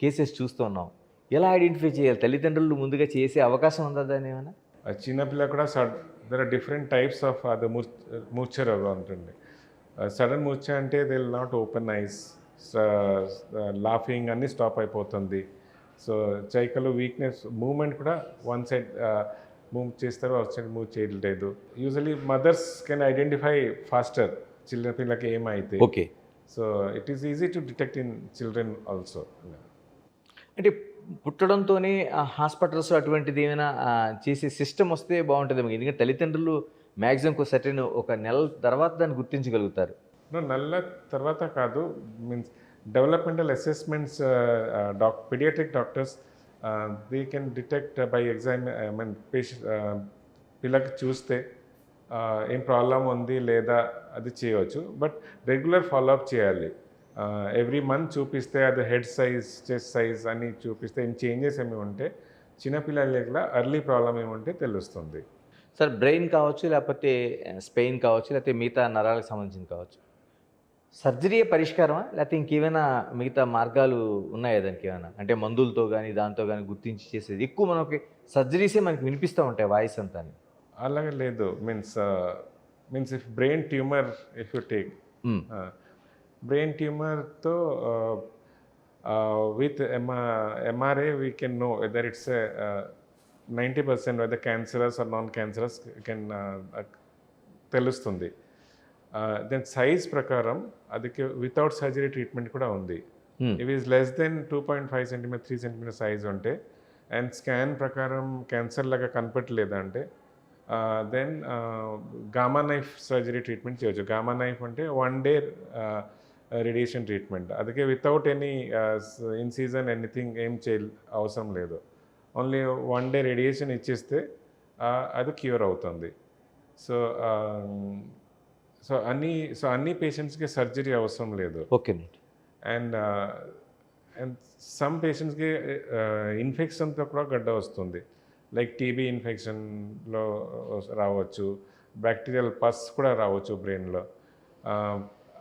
కేసెస్ చూస్తూ ఉన్నాం. ఎలా ఐడెంటిఫై చేయాలి? తల్లిదండ్రులు ముందుగా చేసే అవకాశం ఉందా దాని ఏమైనా? చిన్నపిల్ల కూడా there are different types of అది మూర్ఛ రోగం ఉంటుంది. సడన్ మూర్ఛ అంటే they will not open eyes, laughing అన్నీ స్టాప్ అయిపోతుంది. సో చైకలు వీక్నెస్, మూమెంట్ కూడా వన్ సైడ్ మూవ్ చేస్తారు, అవుట్ సైడ్ మూవ్ చేయలేదు. Usually mothers can identify faster చిన్నపిల్లకి ఏమైతే. Okay. So it is easy to detect in children also. అంటే పుట్టడంతోనే హాస్పిటల్స్ అటువంటిది ఏమైనా చేసే సిస్టమ్ వస్తే బాగుంటుంది. ఎందుకంటే తల్లిదండ్రులు మ్యాక్సిమం ఒక నెల తర్వాత దాన్ని గుర్తించగలుగుతారు. నెల తర్వాత కాదు, means developmental assessments, pediatric doctors they can detect by patient పిల్లకి చూస్తే ఏం ప్రాబ్లం ఉంది లేదా అది చేయవచ్చు. బట్ రెగ్యులర్ ఫాలోఅప్ చేయాలి. ఎవ్రీ మంత్ చూపిస్తే అది హెడ్ సైజ్, చెస్ట్ సైజ్ అని చూపిస్తే ఏం చేంజెస్ ఏమి ఉంటే, చిన్నపిల్లల ఎర్లీ ప్రాబ్లం ఏముంటే తెలుస్తుంది. సార్, బ్రెయిన్ కావచ్చు, లేకపోతే స్పెయిన్ కావచ్చు, లేకపోతే మిగతా నరాలకు సంబంధించింది కావచ్చు, సర్జరీ పరిష్కారమా, లేకపోతే ఇంకేమైనా మిగతా మార్గాలు ఉన్నాయా దానికి ఏమైనా? అంటే మందులతో కానీ దాంతో కానీ గుర్తించి చేసేది ఎక్కువ మనకి సర్జరీసే మనకి వినిపిస్తూ ఉంటాయి వాయిస్ అంతా. అలాగే లేదు. Means if brain tumour, if you take brain ట్యూమర్తో with MRA we can know whether it's 90% whether cancerous or non cancerous can తెలుస్తుంది. దెన్ సైజ్ ప్రకారం అదికి వితౌట్ సర్జరీ ట్రీట్మెంట్ కూడా ఉంది. ఇవి is less than 2.5 cm 3 cm size ఉంటే and scan ప్రకారం cancer లాగా కనపట్లేదంటే then gamma knife surgery treatment చేయొచ్చు. గామా నైఫ్ అంటే 1 డే రేడియేషన్ ట్రీట్మెంట్. అందుకే వితౌట్ ఎనీ ఇన్సిజన్ ఎనీథింగ్ ఏం అవసరం లేదు. ఓన్లీ 1 డే రేడియేషన్ ఇచ్చేస్తే అది క్యూర్ అవుతుంది. సో అన్ని పేషెంట్స్కి సర్జరీ అవసరం లేదు. ఓకేనండి. అండ్ అండ్ సమ్ పేషెంట్స్కి ఇన్ఫెక్షన్తో కూడా గడ్డ వస్తుంది. లైక్ టీబీ ఇన్ఫెక్షన్లో రావచ్చు, బ్యాక్టీరియల్ పస్ కూడా రావచ్చు బ్రెయిన్లో.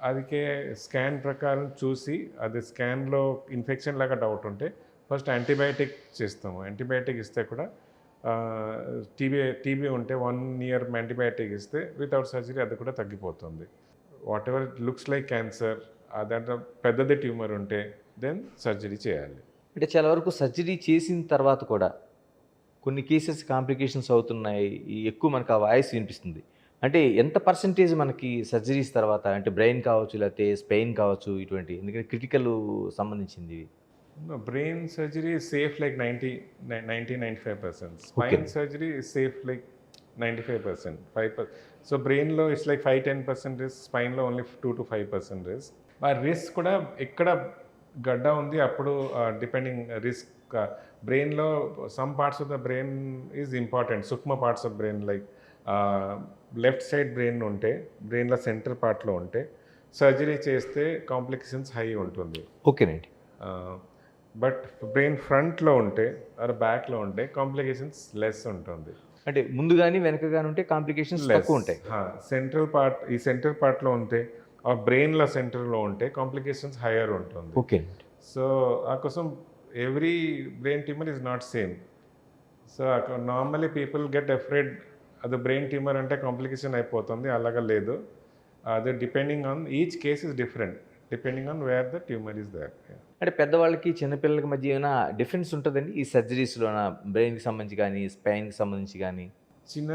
అందుకే స్కాన్ ప్రకారం చూసి అది స్కాన్లో ఇన్ఫెక్షన్ లాగా డౌట్ ఉంటే ఫస్ట్ యాంటీబయాటిక్ చేస్తాము. యాంటీబయాటిక్ ఇస్తే కూడా టీబీ ఉంటే 1 year యాంటీబయాటిక్ ఇస్తే వితౌట్ సర్జరీ అది కూడా తగ్గిపోతుంది. What ever looks like cancer, దాంట్లో పెద్దది ట్యూమర్ ఉంటే దెన్ సర్జరీ చేయాలి. అంటే చాలా వరకు సర్జరీ చేసిన తర్వాత కూడా కొన్ని కేసెస్ కాంప్లికేషన్స్ అవుతున్నాయి. ఎక్కువ మనకు ఆ వాయిస్ వినిపిస్తుంది. అంటే ఎంత పర్సెంటేజ్ మనకి సర్జరీస్ తర్వాత అంటే బ్రెయిన్ కావచ్చు, లేకపోతే స్పెయిన్ కావచ్చు, ఇటువంటి ఎందుకంటే క్రిటికల్ సంబంధించింది ఇవి. Brain surgery is safe like 95%. Spine surgery is safe like 95%. 5%. So బ్రెయిన్లో ఇట్స్ లైక్ 5-10% రిస్క్, స్పైన్లో ఓన్లీ 2-5% రిస్క్. ఆ రిస్క్ కూడా ఎక్కడ గడ్డ ఉంది అప్పుడు డిపెండింగ్ రిస్క్. బ్రెయిన్లో some parts of the brain is important. సూక్ష్మ parts of brain like left side brain ఉంటే, బ్రెయిన్లో సెంటర్ పార్ట్లో ఉంటే సర్జరీ చేస్తే కాంప్లికేషన్స్ హై ఉంటుంది. ఓకేనండి. బట్ బ్రెయిన్ ఫ్రంట్లో ఉంటే బ్యాక్లో ఉంటే కాంప్లికేషన్స్ లెస్ ఉంటుంది. అంటే ముందు కానీ వెనక కానీ ఉంటే కాంప్లికేషన్స్ తక్కువ ఉంటాయి. సెంట్రల్ పార్ట్లో ఉంటే ఆ బ్రెయిన్లో సెంటర్లో ఉంటే కాంప్లికేషన్స్ హైయర్ ఉంటుంది. ఓకే. సో ఆ కోసం every brain tumour is not same. So normally people get afraid అది బ్రెయిన్ ట్యూమర్ అంటే కాంప్లికేషన్ అయిపోతుంది, అలాగా లేదు. అది depending on each case is different depending on where the tumour is there. అంటే పెద్దవాళ్ళకి చిన్నపిల్లలకి మధ్య ఏమైనా డిఫరెన్స్ ఉంటుందండి ఈ సర్జరీస్లోన, బ్రెయిన్కి సంబంధించి కానీ స్పైన్కి సంబంధించి కానీ? చిన్న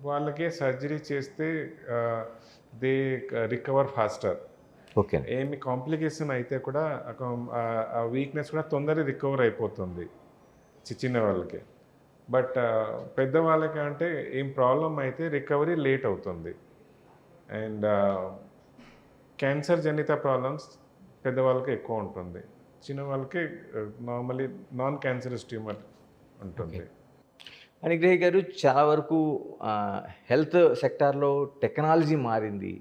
వాళ్ళకే సర్జరీ చేస్తే దే రికవర్ ఫాస్టర్. ఓకే. ఏమి కాంప్లికేషన్ అయితే కూడా ఆ వీక్నెస్ కూడా తొందరగా రికవర్ అయిపోతుంది చిన్న వాళ్ళకి. బట్ పెద్దవాళ్ళకి అంటే ఏం ప్రాబ్లం అయితే రికవరీ లేట్ అవుతుంది. అండ్ క్యాన్సర్ జనిత ప్రాబ్లమ్స్ పెద్దవాళ్ళకి ఎక్కువ ఉంటుంది, చిన్న వాళ్ళకి నార్మలీ నాన్ క్యాన్సరస్ ట్యూమర్ ఉంటుంది. అనుగ్రహ్ గారు, చాలా వరకు హెల్త్ సెక్టార్లో టెక్నాలజీ మారింది,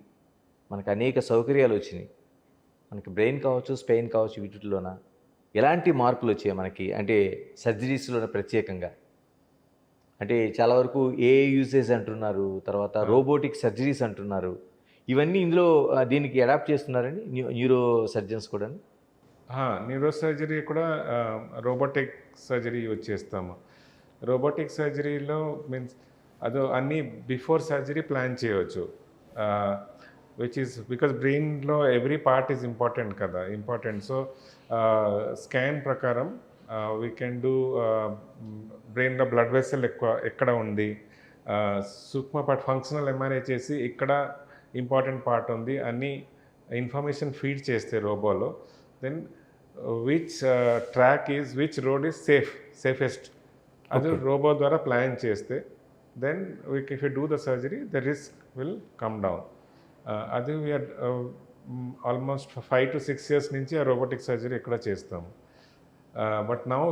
మనకు అనేక సౌకర్యాలు వచ్చినాయి. మనకి బ్రెయిన్ కావచ్చు, స్పెయిన్ కావచ్చు, వీటిలోన ఎలాంటి మార్పులు వచ్చాయి మనకి అంటే సర్జరీస్లోనే ప్రత్యేకంగా? అంటే చాలా వరకు ఏఐ యూసేజ్ అంటున్నారు, తర్వాత రోబోటిక్ సర్జరీస్ అంటున్నారు. ఇవన్నీ ఇందులో దీనికి అడాప్ట్ చేస్తున్నారండి న్యూరో సర్జన్స్ కూడా? న్యూరో సర్జరీ కూడా రోబోటిక్ సర్జరీ యూజ్ చేస్తాము. రోబోటిక్ సర్జరీలో మీన్స్ అది అన్నీ బిఫోర్ సర్జరీ ప్లాన్ చేయవచ్చు, విచ్ ఈస్ బికాస్ బ్రెయిన్లో ఎవ్రీ పార్ట్ ఈజ్ ఇంపార్టెంట్ కదా, ఇంపార్టెంట్. సో స్కాన్ ప్రకారం వీ కెన్ డూ బ్రెయిన్లో బ్లడ్ వెసల్ ఎక్కడ ఉంది, సూక్ష్మ పార్ట్ ఫంక్షనల్ ఎంఆర్ఐ చేసి ఇక్కడ ఇంపార్టెంట్ పార్ట్ ఉంది అన్ని ఇన్ఫర్మేషన్ ఫీడ్ చేస్తే రోబోలో, then which track is which road is safest అది రోబో ద్వారా ప్లాన్ చేస్తే then if you do the surgery the risk will come down. అది వీఆర్ ఆల్మోస్ట్ 5 to 6 years నుంచి ఆ రోబోటిక్ సర్జరీ ఇక్కడ చేస్తాము. But now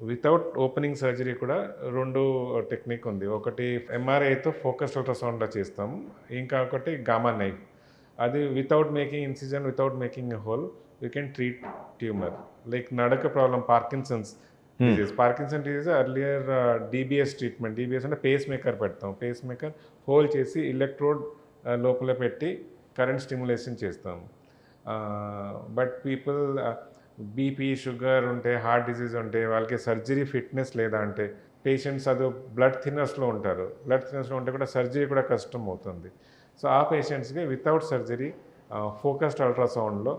without opening surgery కూడా 2 technique ఉంది. ఒకటి ఎంఆర్ఐతో ఫోకస్డ్ అల్ట్రాసౌండ్లో చేస్తాము, ఇంకా ఒకటి గామా నైఫ్. అది without making incision, without making a hole we can treat tumour. Like నడక problem, Parkinson's disease. Parkinson disease earlier DBS treatment. DBS అంటే పేస్ మేకర్ పెడతాం, పేస్ మేకర్ హోల్ చేసి ఎలక్ట్రోడ్ లోపల పెట్టి కరెంట్ స్టిమ్యులేషన్ చేస్తాము. But people BP, sugar ఉంటే, heart disease ఉంటే వాళ్ళకి సర్జరీ ఫిట్నెస్ లేదా అంటే పేషెంట్స్ అది బ్లడ్ థిన్నర్స్లో ఉంటారు, బ్లడ్ థిన్నర్స్లో ఉంటే కూడా సర్జరీ కూడా కష్టం అవుతుంది. సో ఆ పేషెంట్స్కి వితౌట్ సర్జరీ ఫోకస్డ్ అల్ట్రాసౌండ్లో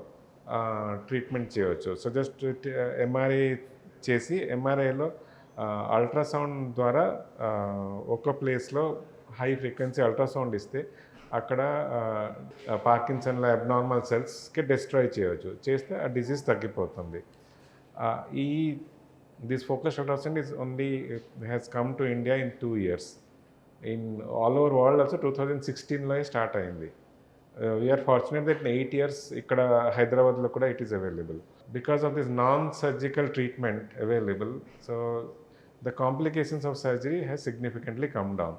ట్రీట్మెంట్ చేయవచ్చు. సో జస్ట్ ఎంఆర్ఐ చేసి ఎంఆర్ఐలో అల్ట్రాసౌండ్ ద్వారా ఒక ప్లేస్లో హై ఫ్రీక్వెన్సీ అల్ట్రాసౌండ్ ఇస్తే అక్కడ పార్కిన్సన్లో అబ్నార్మల్ సెల్స్కి డిస్ట్రాయ్ చేయవచ్చు, చేస్తే ఆ డిజీజ్ తగ్గిపోతుంది. ఈ this focused ultrasound is only has come to India in 2 years. In all over world also 2016లో స్టార్ట్ అయింది. వీఆర్ ఫార్చునేట్ దట్ 8 years ఇక్కడ హైదరాబాద్లో కూడా it is available. Because of this non surgical treatment available, so the complications of surgery has significantly come down.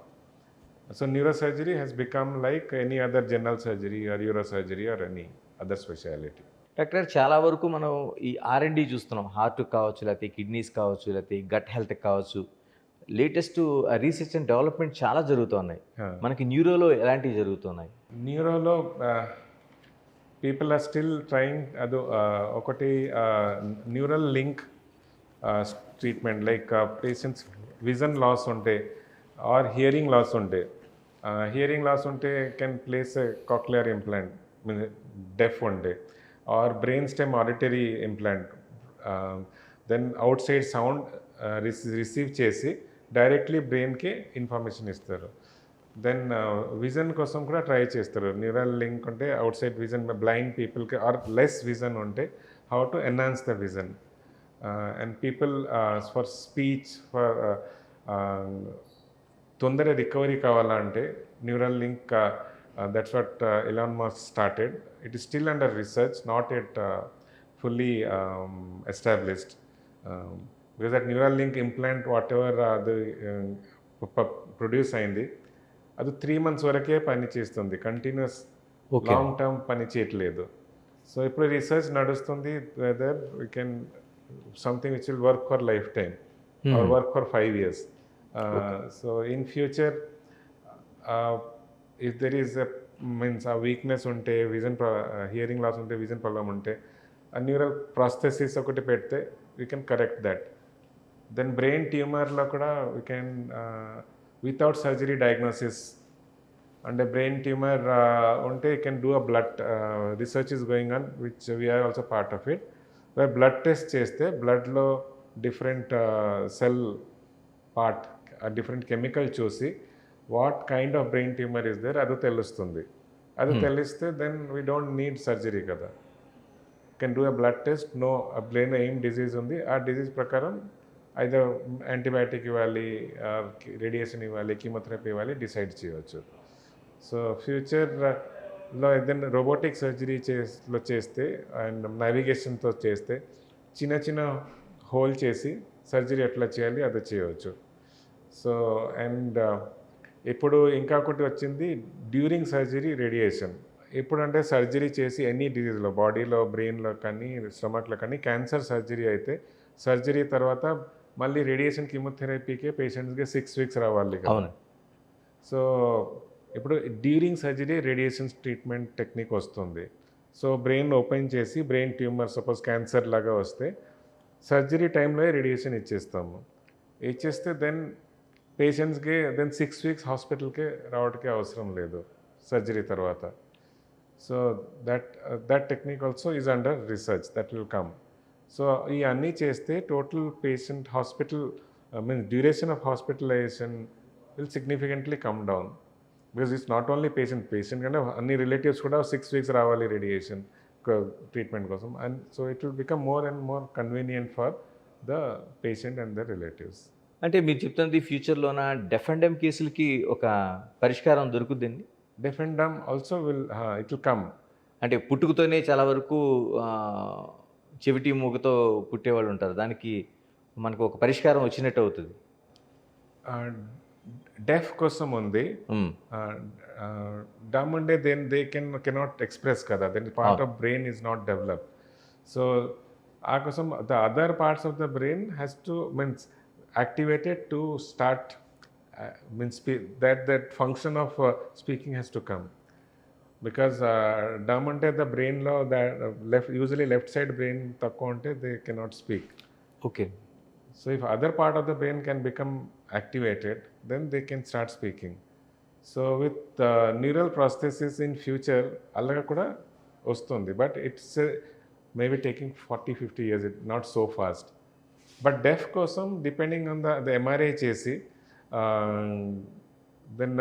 So neurosurgery has become like any other general surgery or neurosurgery or any other specialty. Doctor చాలా వరకు మనం ఈ R&D చూస్తున్నాం. Heart కావచ్చు, లేకపోతే kidneys కావచ్చు, లేకపోతే gut health కావచ్చు. లేటెస్ట్ రీసెర్చ్ అండ్ డెవలప్మెంట్ చాలా జరుగుతున్నాయి. మనకి న్యూరోలో ఎలాంటివి జరుగుతున్నాయి? న్యూరోలో పీపుల్ ఆర్ స్టిల్ ట్రయింగ్ అది ఒకటి neural link treatment, like patients vision loss ఉంటే ఆర్ హియరింగ్ లాస్ ఉంటే, హియరింగ్ లాస్ ఉంటే can place a cochlear implant, deaf ఉంటే, or brain stem auditory implant. Then outside sound receive చేసి directly బ్రెయిన్కి information ఇస్తారు. Then vision కోసం కూడా try చేస్తారు. న్యూరల్ లింక్ ఉంటే అవుట్ సైడ్ విజన్, బ్లైండ్ పీపుల్కి ఆర్ లెస్ విజన్ ఉంటే how to enhance the vision. And people for speech, for తొందర రికవరీ కావాలంటే neural link, that's what Elon Musk started. It is still under research, not at fully established, because that neural link implant whatever the produce అయింది అది 3 months వరకే పని చేస్తుంది, continuous long term పని చేయట్లేదు. So ఇప్పుడు రీసెర్చ్ నడుస్తుంది whether we can something which will work for life time or work for 5 years. So in future if there is means ఆ వీక్నెస్ ఉంటే, విజన్ హియరింగ్ లాస్ ఉంటే, విజన్ ప్రాబ్లమ్ ఉంటే, ఆ neural prosthesis ఒకటి పెడితే we can correct that. Then brain ట్యూమర్లో కూడా we can without surgery diagnosis, అంటే బ్రెయిన్ ట్యూమర్ ఉంటే you can do a blood research is going on which we are also part of it. Blood test చేస్తే బ్లడ్లో different cell part, different chemical చూసి what kind of brain tumour is there అది తెలుస్తుంది. అది తెలిస్తే then we don't need surgery కదా. Can do a blood test, know ఆ brain ఏం డిజీజ్ ఉంది, ఆ డిజీజ్ ప్రకారం ఐదర్ యాంటీబయాటిక్ ఇవ్వాలి, రేడియేషన్ ఇవ్వాలి, కీమోథెరపీ ఇవ్వాలి, డిసైడ్ చేయవచ్చు. సో ఫ్యూచర్లో ఏదైనా రోబోటిక్ సర్జరీ చేస్తే అండ్ నావిగేషన్తో చేస్తే చిన్న చిన్న హోల్ చేసి సర్జరీ ఎట్లా చేయాలి అది చేయవచ్చు. సో అండ్ ఇప్పుడు ఇంకా ఒకటి వచ్చింది డ్యూరింగ్ సర్జరీ రేడియేషన్. ఎప్పుడంటే సర్జరీ చేసి ఎనీ డిజీజ్లో, బాడీలో, బ్రెయిన్లో కానీ, స్టమక్లో కానీ క్యాన్సర్ సర్జరీ అయితే సర్జరీ తర్వాత మళ్ళీ రేడియేషన్ కీమోథెరపీకే పేషెంట్స్కి 6 weeks రావాలి కదా. సో ఇప్పుడు during surgery radiation treatment technique వస్తుంది. సో బ్రెయిన్ ఓపెన్ చేసి బ్రెయిన్ ట్యూమర్ సపోజ్ క్యాన్సర్ లాగా వస్తే సర్జరీ టైంలో రేడియేషన్ ఇచ్చేస్తే దెన్ పేషెంట్స్కి దెన్ 6 weeks హాస్పిటల్కి రావడానికి అవసరం లేదు సర్జరీ తర్వాత. So that technique also is under research, that will come. So ఇవన్నీ చేస్తే total patient hospital means duration of hospitalisation will significantly come down. Because it's not only patient కంటే అన్ని రిలేటివ్స్ కూడా 6 weeks రావాలి రేడియేషన్ ట్రీట్మెంట్ కోసం. And so it will become more and more convenient for the patient and the relatives. అంటే మీరు చెప్తున్నది ఫ్యూచర్లోన deaf and డెమ్ కేసులకి ఒక పరిష్కారం దొరుకుతుందండి? Deaf and dumb also it will come. అంటే పుట్టుకతోనే చాలా వరకు చెవిటి మూగతో పుట్టేవాళ్ళు ఉంటారు, దానికి మనకు ఒక పరిష్కారం వచ్చినట్టు అవుతుంది. డెఫ్ కోసం ఉంది, డమ్ ఉండే దెన్ దే కెనాట్ ఎక్స్ప్రెస్ కదా, then part of brain is not develop. So ఆ కోసం the other parts of the brain has to means activated to start means that function of speaking has to come, because dumb ante the brain lo that usually left side brain takko ante they cannot speak. Okay. So if other part of the brain can become activated, then they can start speaking. So with neural prosthesis in future alaga kuda ostundi, but it's maybe taking 40-50 years, not so fast. But deaf kosam depending on the MRI chesi then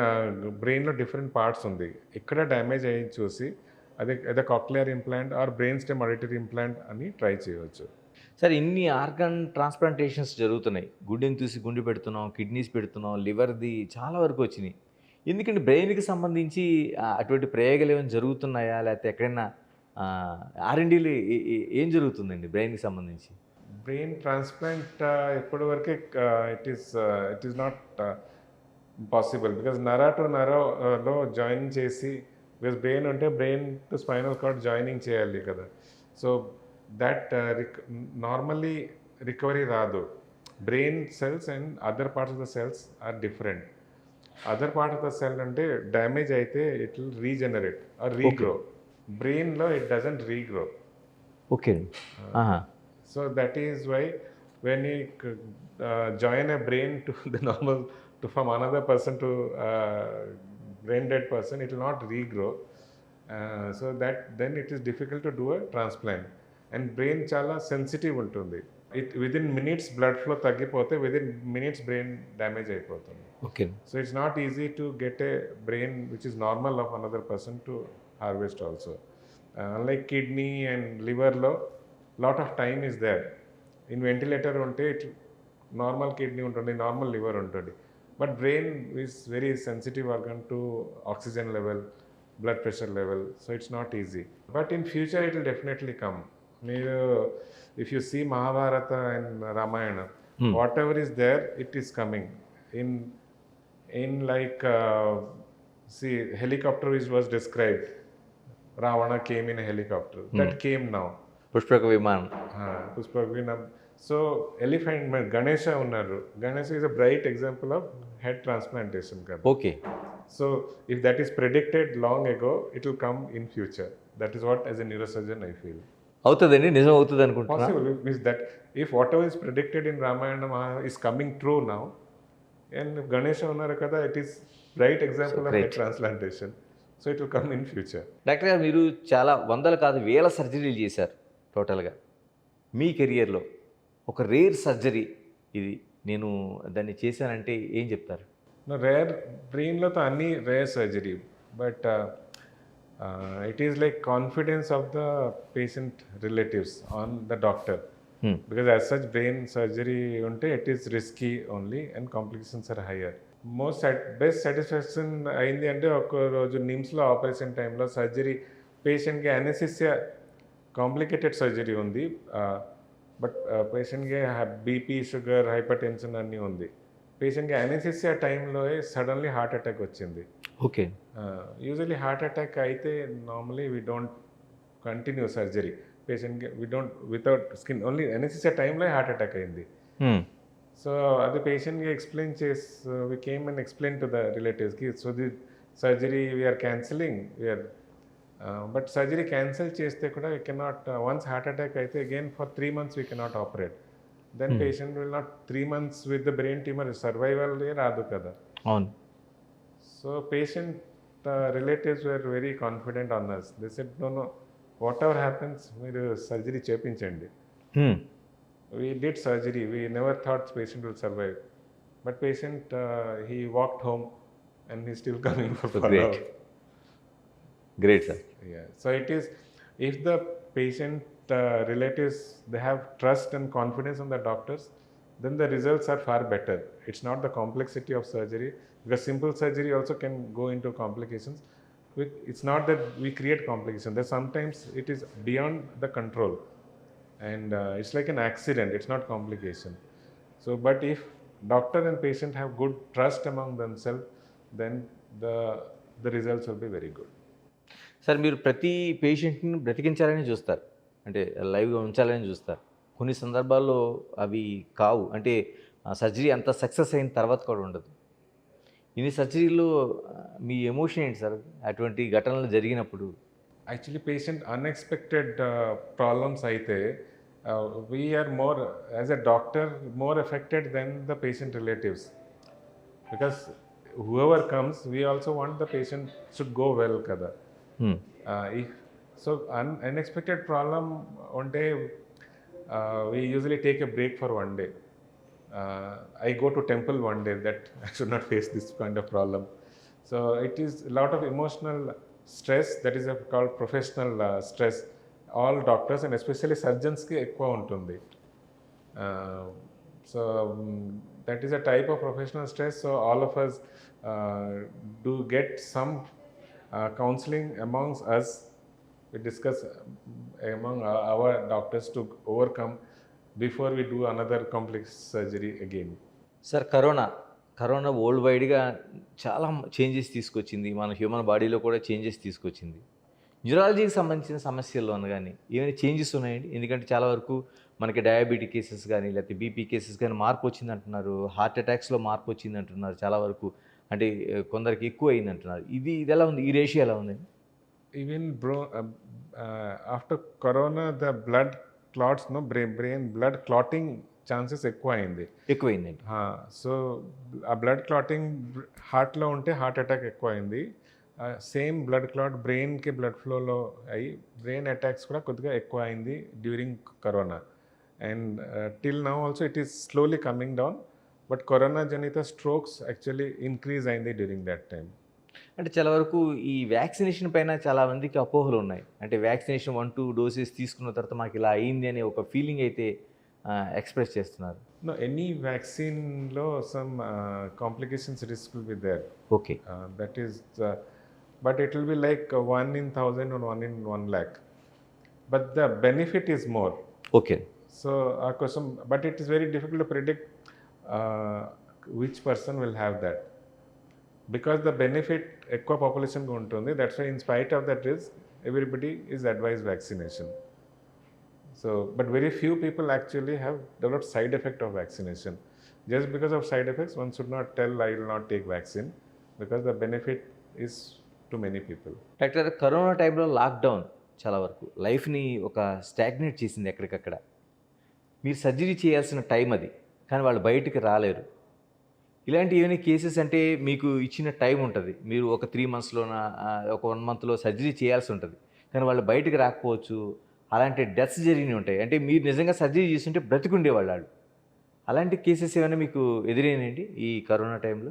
బ్రెయిన్లో different parts ఉంది, ఇక్కడ damage అయ్యి చూసి అదే cochlear implant or brain stem auditory implant అని try చేయవచ్చు. సరే ఇన్ని ఆర్గాన్ ట్రాన్స్ప్లాంటేషన్స్ జరుగుతున్నాయి. గుండెని తీసి గుండె పెడుతున్నాం, కిడ్నీస్ పెడుతున్నాం, లివర్‌ది చాలా వరకు వచ్చినియి. ఎందుకంటే బ్రెయిన్‌కి సంబంధించి అటువంటి ప్రయోగాలు ఏమైనా జరుగుతున్నాయా? లేకపోతే ఎక్కడైనా ఆర్&డీలు ఏం జరుగుతుందండి బ్రెయిన్‌కి సంబంధించి? బ్రెయిన్ ట్రాన్స్ప్లాంట్ ఇప్పటి వరకే it is not possible because నరా టు నరాలో జాయిన్ చేసి బికాజ్ బ్రెయిన్ ఉంటే brain to spinal cord joining చేయాలి కదా. సో దట్ నార్మల్లీ రికవరీ రాదు. Brain cells and other parts of the cells are different. Other part of the cell అంటే damage అయితే it will regenerate or regrow. బ్రెయిన్లో it doesn't regrow. Okay. ఆహా! So that is why when you join a brain to the normal to from another person to brain dead person, it will not regrow. So that then it is difficult to do a transplant. And brain chala sensitive ఉంటుంది. It within minutes blood flow తగ్గిపోతే within minutes brain damage అయిపోతుంది. Okay. So it's not easy to get a brain which is normal of another person to harvest also. Unlike kidney and liver లో lot of time is there. In ventilator ఉంటే normal kidney ఉంటుంది, normal liver ఉంటుంది. But brain is very sensitive organ to oxygen level, blood pressure level. So it's not easy. But in future it will definitely come. మీరు if you see Mahabharata and Ramayana, whatever is there it is coming. In like see helicopter which was described, Ravana came in helicopter, that came now. పుష్పక విమానం. పుష్పక విమానం. So elephant Ganesha ఉన్నారు. Ganesha is a bright example of head transplantation కదా. Okay. So if that is predicted long ago it will come in future. That is what as a neurosurgeon I feel. అవుతుందండి, నిజం అవుతుంది అనుకుంటున్నా. Possible means that if whatever is predicted in Ramayana is coming true now. And Ganesha ఉన్నారు కదా, it is bright example of head transplantation. So it will come in future. Doctor గారు, మీరు చాలా వందలు కాదు వేల సర్జరీలు చేశారు టోటల్గా మీ కెరియర్లో. ఒక రేర్ సర్జరీ ఇది, నేను దాన్ని చేశానంటే ఏం చెప్తారు? రేర్ బ్రెయిన్లో తో అన్ని rare surgery, but it is like confidence of the patient relatives on the doctor. Because as such brain surgery ఉంటే it is risky only and complications are higher. Best satisfaction అయింది అంటే ఒక రోజు నిమ్స్లో ఆపరేషన్ టైంలో సర్జరీ పేషెంట్కి anaesthesia complicated surgery ఉంది. But పేషెంట్కి బీపీ, షుగర్, హైపర్ టెన్షన్ అన్నీ ఉంది. పేషెంట్కి అనెస్థీసియా టైంలో సడన్లీ హార్ట్ అటాక్ వచ్చింది. ఓకే. యూజువల్లీ హార్ట్ అటాక్ అయితే normally we don't continue surgery. పేషెంట్కి we don't without skin only anaesthesia టైంలో హార్ట్ అటాక్ అయింది. సో అది పేషెంట్కి ఎక్స్ప్లెయిన్ చేసి we came and explain to the రిలేటివ్స్కి. So the surgery we are cancelling, we are but surgery cancel చేస్తే కూడా we cannot, once heart attack అయితే again for 3 months we cannot operate. Then patient will not 3 months with the brain tumour survival రాదు కదా. అవును. So patient relatives were very confident on us. They said no whatever happens మీరు surgery చేయించండి. We did surgery. We never thought patient will survive. But patient, he walked home and he's still coming for follow-up. Great, sir. Yeah. So it is, if the patient relatives, they have trust and confidence in the doctors, then the results are far better. It's not the complexity of surgery, because simple surgery also can go into complications. It's not that we create complications. That sometimes it is beyond the control. And it's like an accident, it's not complication. So but if doctor and patient have good trust among themselves, then the results will be very good. Sir, మీరు ప్రతి పేషెంట్ని బ్రతికించాలని చూస్తారు, అంటే లైవ్గా ఉంచాలని చూస్తారు. కొన్ని సందర్భాల్లో అవి కావు, అంటే సర్జరీ అంత సక్సెస్ అయిన తర్వాత కూడా ఉండదు. ఇన్ని సర్జరీలో మీ ఎమోషన్ ఏంటి సార్ అటువంటి ఘటనలు జరిగినప్పుడు? Actually patient unexpected problems అయితే we are more as a doctor more affected than the patient relatives, because whoever comes we also want the patient should go well kada. If so unexpected problem one day, we usually take a break for one day. I go to temple one day that I should not face this kind of problem. So it is a lot of emotional stress, that is called professional stress. All doctors and especially surgeons కి ఎక్కువ ఉంటుంది. Uh, so that is a type of professional stress. So all of us uh, do get some counseling amongst us. We discuss among our doctors to overcome before we do another complex surgery again. Sir, corona world వైడ్గా చాలా changes తీసుకొచ్చింది, మన human బాడీలో కూడా changes తీసుకొచ్చింది. న్యూరాలజీకి సంబంధించిన సమస్యల్లో కానీ ఏమైనా చేంజెస్ ఉన్నాయండి? ఎందుకంటే చాలా వరకు మనకి డయాబెటిక్ కేసెస్ కానీ లేకపోతే బీపీ కేసెస్ కానీ మార్పు వచ్చింది అంటున్నారు, హార్ట్ అటాక్స్లో మార్పు వచ్చింది అంటున్నారు చాలా వరకు, అంటే కొందరికి ఎక్కువ అయింది అంటున్నారు. ఇది ఎలా ఉంది, ఈ రేషియో ఎలా ఉందండి? Even after corona, the blood clots, no, brain blood clotting chances ఎక్కువ అయింది. ఎక్కువైందండి. సో ఆ బ్లడ్ క్లాటింగ్ హార్ట్లో ఉంటే హార్ట్ అటాక్ ఎక్కువ అయింది. సేమ్ బ్లడ్ క్లాట్ బ్రెయిన్కి బ్లడ్ ఫ్లోలో అయ్యి బ్రెయిన్ అటాక్స్ కూడా కొద్దిగా ఎక్కువ అయింది during corona. And till now also it is slowly coming down, but corona జనిత స్ట్రోక్స్ యాక్చువల్లీ ఇంక్రీజ్ అయింది డ్యూరింగ్ దట్ టైం. అంటే చాలా వరకు ఈ వ్యాక్సినేషన్ పైన చాలా మందికి అపోహలు ఉన్నాయి. అంటే వ్యాక్సినేషన్ 1-2 డోసెస్ తీసుకున్న తర్వాత మాకు ఇలా అయింది అనే ఒక ఫీలింగ్ అయితే ఎక్స్ప్రెస్ చేస్తున్నారు. No, any vaccine లో some complications risk will be there. Okay. That is, but it will be like 1 in 1,000 or 1 in 1 lakh. But the benefit is more. Okay. So our question, but it is very difficult to predict which person will have that. Because the benefit ఎక్కువ పాపులేషన్కి ఉంటుంది. That's why in spite of that risk, everybody is advised vaccination. So, but very few people actually have developed side effect of vaccination. Just because of side effects, one should not tell I will not take vaccine, because the benefit is to many people. Doctor, corona టైంలో lockdown చాలా వరకు లైఫ్ని ఒక stagnate చేసింది ఎక్కడికక్కడ. మీరు surgery చేయాల్సిన time అది, కానీ వాళ్ళు బయటికి రాలేరు. ఇలాంటి ఏమైనా కేసెస్ అంటే మీకు ఇచ్చిన టైం ఉంటుంది, మీరు ఒక 3 monthsలోన ఒక 1 monthలో సర్జరీ చేయాల్సి ఉంటుంది, కానీ వాళ్ళు బయటికి రాకపోవచ్చు. అలాంటి డెత్స్ జరిగినవి ఉంటాయి. అంటే మీరు నిజంగా సర్జరీ చేస్తుంటే బ్రతికుండేవాళ్ళు వాళ్ళు. అలాంటి కేసెస్ ఏమైనా మీకు ఎదురైనాయండి ఈ కరోనా టైంలో?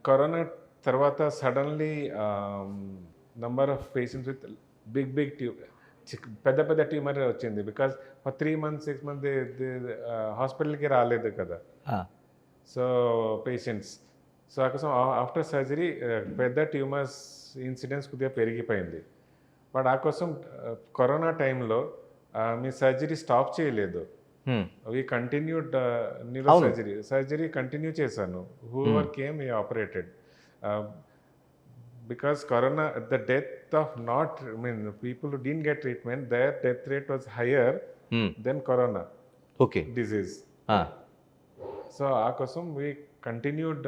కరోనా తర్వాత suddenly number of patients with big పెద్ద పెద్ద ట్యూమర్ వచ్చింది. బికాస్ ఫర్ 3 months 6 months హాస్పిటల్కి రాలేదు కదా. సో పేషెంట్స్, సో అక్కడ ఆఫ్టర్ సర్జరీ పెద్ద ట్యూమర్స్ ఇన్సిడెన్స్ కొద్దిగా పెరిగిపోయింది. బట్ ఆ కోసం కరోనా టైంలో మీ సర్జరీ స్టాప్ చేయలేదు. We continued neuro surgery continue చేశాను. హూ ఎవర్ కేమ్ ఈ operated. Because corona the death of not people who didn't get treatment, there death rate was higher than corona disease. So ఆ కోసం we continued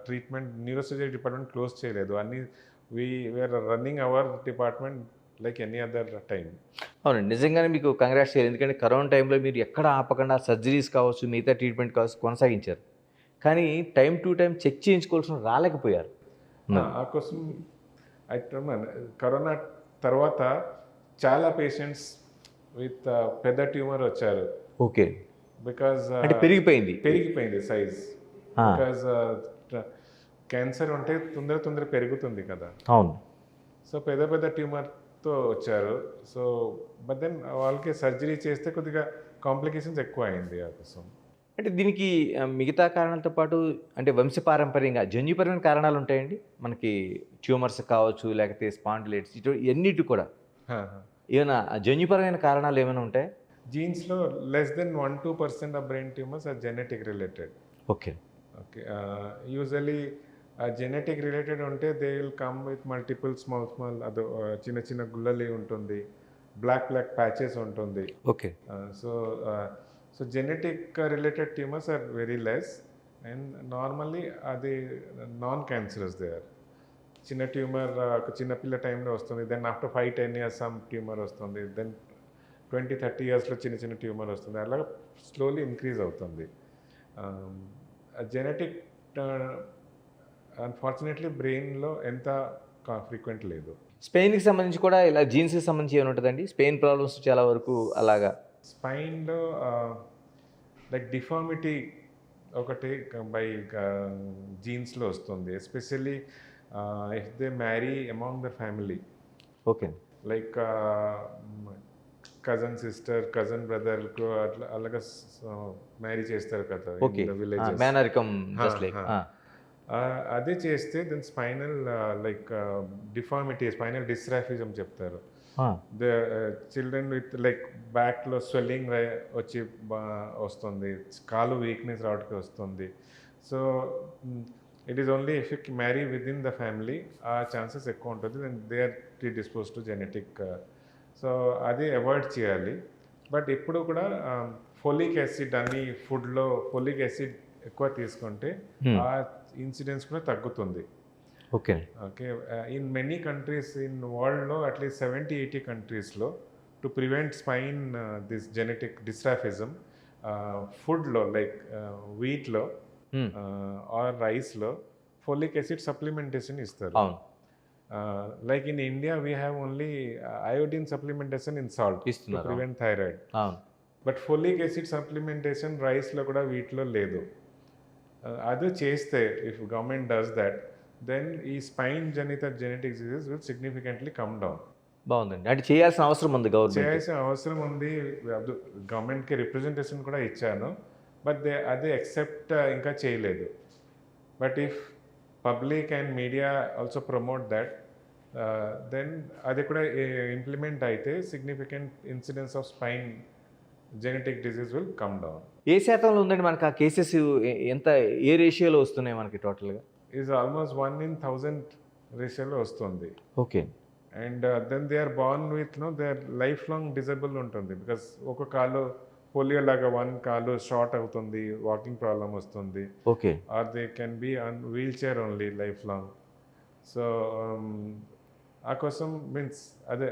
treatment. Neuro surgery department close చేయలేదు. అన్ని we were running our department like any other time. అవునండి, నిజంగానే మీకు congrats చేయాలి. ఎందుకంటే corona టైంలో మీరు ఎక్కడ ఆపకుండా సర్జరీస్ కావచ్చు, మిగతా ట్రీట్మెంట్ కావచ్చు కొనసాగించారు. కానీ టైం టు టైం చెక్ చేయించుకోవాల్సిన రాలేకపోయారు. ఆ కోసం కరోనా తర్వాత చాలా పేషెంట్స్ విత్ పెద్ద ట్యూమర్ వచ్చారు. ఓకే. బికాజ్ అంటే పెరిగిపోయింది సైజ్. బికాజ్ క్యాన్సర్ ఉంటే తొందర పెరుగుతుంది కదా. అవును. సో పెద్ద ట్యూమర్తో వచ్చారు. సో బట్ దెన్ వాళ్ళకి సర్జరీ చేస్తే కొద్దిగా కాంప్లికేషన్స్ ఎక్కువ అయింది ఆ కోసం. అంటే దీనికి మిగతా కారణాలతో పాటు అంటే వంశపారంపర్యంగా జన్యుపరమైన కారణాలు ఉంటాయండి మనకి. ట్యూమర్స్ కావచ్చు, లేకపోతే స్పాండిలైటిస్, ఇటు ఎన్నిటి కూడా ఏమైనా జన్యుపరమైన కారణాలు ఏమైనా ఉంటాయి? జీన్స్లో less than 1-2% of brain tumours are genetic related. Okay. Okay. Usually genetic related ఉంటే they will come with multiple small అది చిన్న గుల్లలి ఉంటుంది, బ్లాక్ ప్యాచెస్ ఉంటుంది. Okay. So genetic related tumours are very less, and normally అది non cancerous they are. చిన్న tumour చిన్నపిల్ల టైంలో వస్తుంది, then after 5-10 years some tumour వస్తుంది, దెన్ 20-30 yearsలో చిన్న ట్యూమర్ వస్తుంది. అలా స్లోలీ ఇంక్రీజ్ అవుతుంది. జెనెటిక్ అన్ఫార్చునేట్లీ బ్రెయిన్లో ఎంత ఫ్రీక్వెంట్ లేదు. స్పెయిన్కి సంబంధించి కూడా ఇలా జీన్స్కి సంబంధించి ఏమైనా ఉంటుందండి? స్పెయిన్ ప్రాబ్లమ్స్ చాలా వరకు అలాగా. స్పైన్లో లైక్ డిఫార్మిటీ ఒకటి బై జీన్స్లో వస్తుంది, especially if they marry among the family. Okay. Like cousin sister cousin బ్రదర్కు అట్లా అలాగా మ్యారీ చేస్తారు కదా ఓకే. In the villages. మేనరికం జస్ట్ లైక్. అదే చేస్తే then spinal like deformity spinal dysraphism చెప్తారు. ద చిల్డ్రన్ విత్ లైక్ బ్యాక్లో స్వెల్లింగ్ వచ్చి వస్తుంది, కాలు వీక్నెస్ రావడానికి వస్తుంది. So it is only if you marry with in the family ఆ ఛాన్సెస్ ఎక్కువ ఉంటుంది, and they are predispose to genetic. So అది అవాయిడ్ చేయాలి. బట్ ఇప్పుడు కూడా ఫోలిక్ యాసిడ్ అన్ని ఫుడ్లో ఫోలిక్ యాసిడ్ ఎక్కువ తీసుకుంటే ఆ ఇన్సిడెన్స్ కూడా తగ్గుతుంది. Okay. Okay, in many countries in వరల్డ్లో అట్లీస్ట్ 70-80 కంట్రీస్లో to prevent spine this genetic dysraphism ఫుడ్లో లైక్ వీట్లో ఆర్ రైస్లో ఫోలిక్ యాసిడ్ సప్లిమెంటేషన్ ఇస్తారు. అవును, like in India we have only iodine supplementation in salt to ఇస్తున్నారు. Prevent thyroid. అవును. But folic acid supplementation రైస్లో కూడా వీటిలో లేదు. అది చేస్తే if government does that then ఈ స్పైన్ జనిత genetic diseases will significantly come down. బాగుందండి. అంటే చేయాల్సిన అవసరం ఉంది గవర్నమెంట్. చేయాల్సిన అవసరం ఉంది. గవర్నమెంట్కి రిప్రజెంటేషన్ కూడా ఇచ్చాను, బట్ అదే యాక్సెప్ట్ ఇంకా చేయలేదు. But if public and media also promote that then అది కూడా ఇంప్లిమెంట్ అయితే significant incidence of spine genetic disease will come down. ఏ శాతంలో ఉందండి మనకు ఆ కేసెస్? ఎంత, ఏ రేషియోలో వస్తున్నాయి మనకి టోటల్గా? ఈజ్ ఆల్మోస్ట్ 1 in 1000 రేషియోలో వస్తుంది. Okay. And then they are born with they are life long disable ఉంటుంది. బికాస్ ఒక కాలు పోలియో లాగా వన్ కాలు షార్ట్ అవుతుంది, వాకింగ్ ప్రాబ్లం వస్తుంది. Okay. Or they can be on wheel chair only life long. So ఆ కోసం మీన్స్ అదే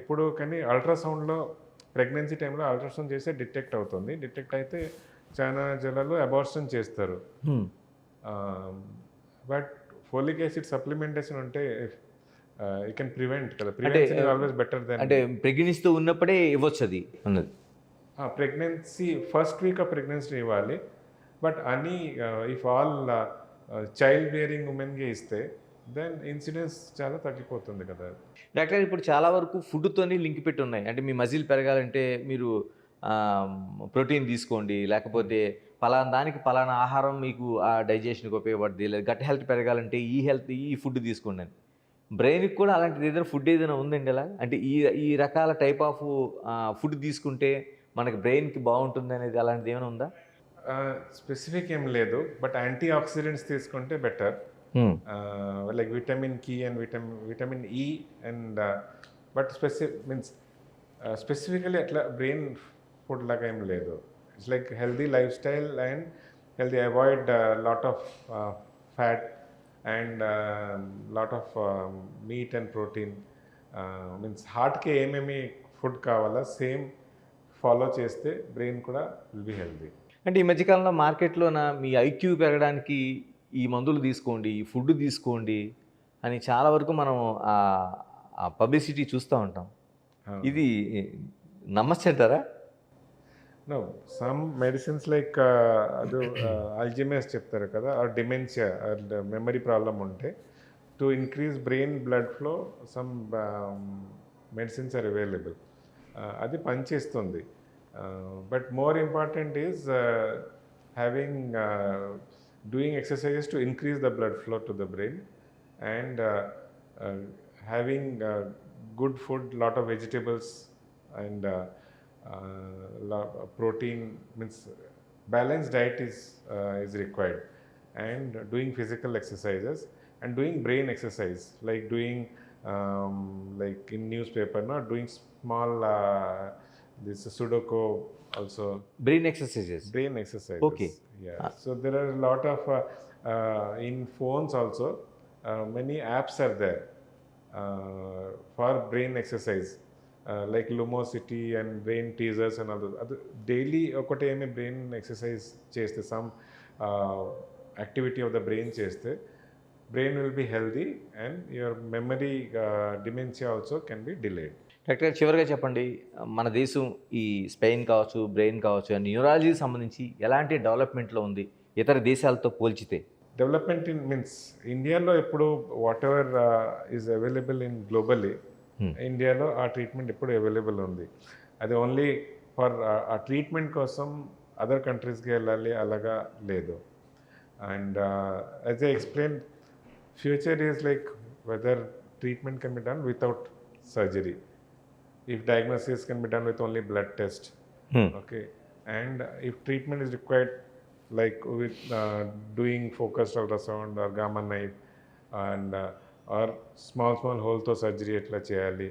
ఇప్పుడు కానీ అల్ట్రాసౌండ్లో ప్రెగ్నెన్సీ టైంలో అల్ట్రాసౌండ్ చేస్తే డిటెక్ట్ అవుతుంది. డిటెక్ట్ అయితే చాలా జిల్లాలో అబార్షన్ చేస్తారు. బట్ ఫోలిక్ యాసిడ్ సప్లిమెంటేషన్ ఉంటే యూ కెన్ ప్రివెంట్ కదా. Prevention is always better than. అంటే ప్రెగ్నెన్సీతో ఉన్నప్పుడే ఇవ్వచ్చు అది అన్నది. Pregnancy first week of pregnancy ఇవ్వాలి. బట్ అని ఇఫ్ ఆల్ చైల్డ్ బేరింగ్ ఉమెన్కి ఇస్తే దెన్ ఇన్సిడెన్స్ చాలా తగ్గిపోతుంది కదా. డాక్టర్, ఇప్పుడు చాలా వరకు ఫుడ్తోని లింక్ పెట్టి ఉన్నాయి. అంటే మీ మజిల్ పెరగాలంటే మీరు ప్రోటీన్ తీసుకోండి, లేకపోతే పలానా దానికి పలానా ఆహారం మీకు ఆ డైజెషన్కి ఉపయోగపడుతుంది, లేదా గట్ హెల్త్ పెరగాలంటే ఈ ఫుడ్ తీసుకోండి అని. బ్రెయిన్కి కూడా అలాంటిది ఏదైనా ఫుడ్ ఏదైనా ఉందండి అలా? అంటే ఈ రకాల టైప్ ఆఫ్ ఫుడ్ తీసుకుంటే మనకి బ్రెయిన్కి బాగుంటుంది అనేది అలాంటిది ఏమైనా ఉందా? స్పెసిఫిక్ ఏం లేదు, బట్ యాంటీ ఆక్సిడెంట్స్ తీసుకుంటే బెటర్. లైక్ విటమిన్ కి and vitamin E and but specifically అట్లా బ్రెయిన్ ఫుడ్ లాగా ఏం లేదు. It's like healthy life style and healthy avoid lot of fat and lot of meat and protein. Means హార్ట్కి ఏమేమి food కావాలా same follow చేస్తే brain కూడా విల్ బి హెల్దీ. అంటే ఈ మధ్యకాలంలో మార్కెట్లోన మీ ఐక్యూ పెరగడానికి ఈ మందులు తీసుకోండి, ఈ ఫుడ్ తీసుకోండి అని చాలా వరకు మనం ఆ పబ్లిసిటీ చూస్తూ ఉంటాం. ఇది నమ్మచ్చంటారా? నో, సమ్ మెడిసిన్స్ లైక్ అది అల్జిమేస్ చెప్తారు కదా, ఆ డిమెన్షియా మెమరీ ప్రాబ్లం ఉంటే to increase brain blood flow some medicines are available. అది పనిచేస్తుంది. But more important is having doing exercises to increase the blood flow to the brain and having good food, lot of vegetables and protein, means balanced diet is required, and doing physical exercises and doing brain exercise like doing like in newspaper, not doing small this Sudoku also. Brain exercises. Okay. Yeah. So there are a lot of in phones also many apps are there for brain exercise like Lumosity and brain teasers and all those. Daily ఒకటే ఏమి brain exercise చేస్తే some activity of the brain చేస్తే brain will be healthy and your memory dementia also can be delayed. Doctor, చివరిగా చెప్పండి, మన దేశం ఈ Spain కావచ్చు, బ్రెయిన్ కావచ్చు, న్యూరాలజీకి సంబంధించి ఎలాంటి డెవలప్మెంట్లో ఉంది ఇతర దేశాలతో పోల్చితే? డెవలప్మెంట్ ఇన్ మీన్స్ ఇండియాలో ఇప్పుడు whatever is available in globally, ఇండియాలో ఆ ట్రీట్మెంట్ ఎప్పుడు అవైలబుల్ ఉంది. అది ఓన్లీ ఫర్ ఆ ట్రీట్మెంట్ కోసం అదర్ కంట్రీస్కి వెళ్ళాలి అలాగా లేదు. And as I explain, future is like whether treatment can be done without surgery, if diagnosis can be done with only blood test. Okay, and if treatment is required like with doing focused ultrasound or gamma knife and or small hole to surgery etla cheyali.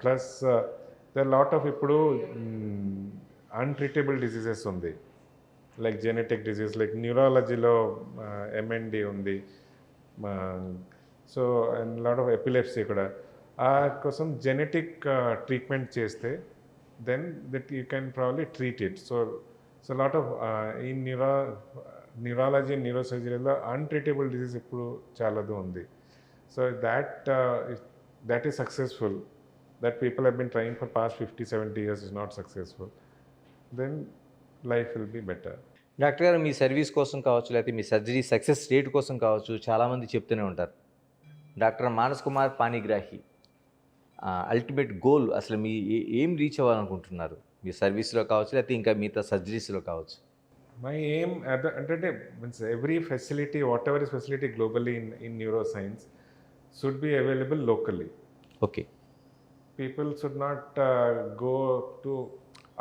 Plus there are lot of ippudu untreatable diseases undi, like genetic disease, like neurology lo MND undi, so and lot of epilepsy కూడా. ఆ కోసం genetic treatment చేస్తే then that you can probably treat it. So lot of ఈ neurology neuro సర్జరీలో untreatable disease ఇప్పుడు చాలాదు ఉంది. సో that is successful, that people have been trying for past 50-70 years is not successful, then life will be better. Doctor గారు, మీ service కోసం కావచ్చు, లేకపోతే మీ సర్జరీ సక్సెస్ రేట్ కోసం కావచ్చు, చాలామంది చెప్తూనే ఉంటారు doctor Manas Kumar Panigrahi ultimate goal అసలు మీ ఏం రీచ్ అవ్వాలనుకుంటున్నారు మీ సర్వీస్లో కావచ్చు, లేకపోతే ఇంకా మిగతా సర్జరీస్లో కావచ్చు? My aim అంటే means every facility, whatever is facility globally in neuroscience should be available locally. Okay. People should not go to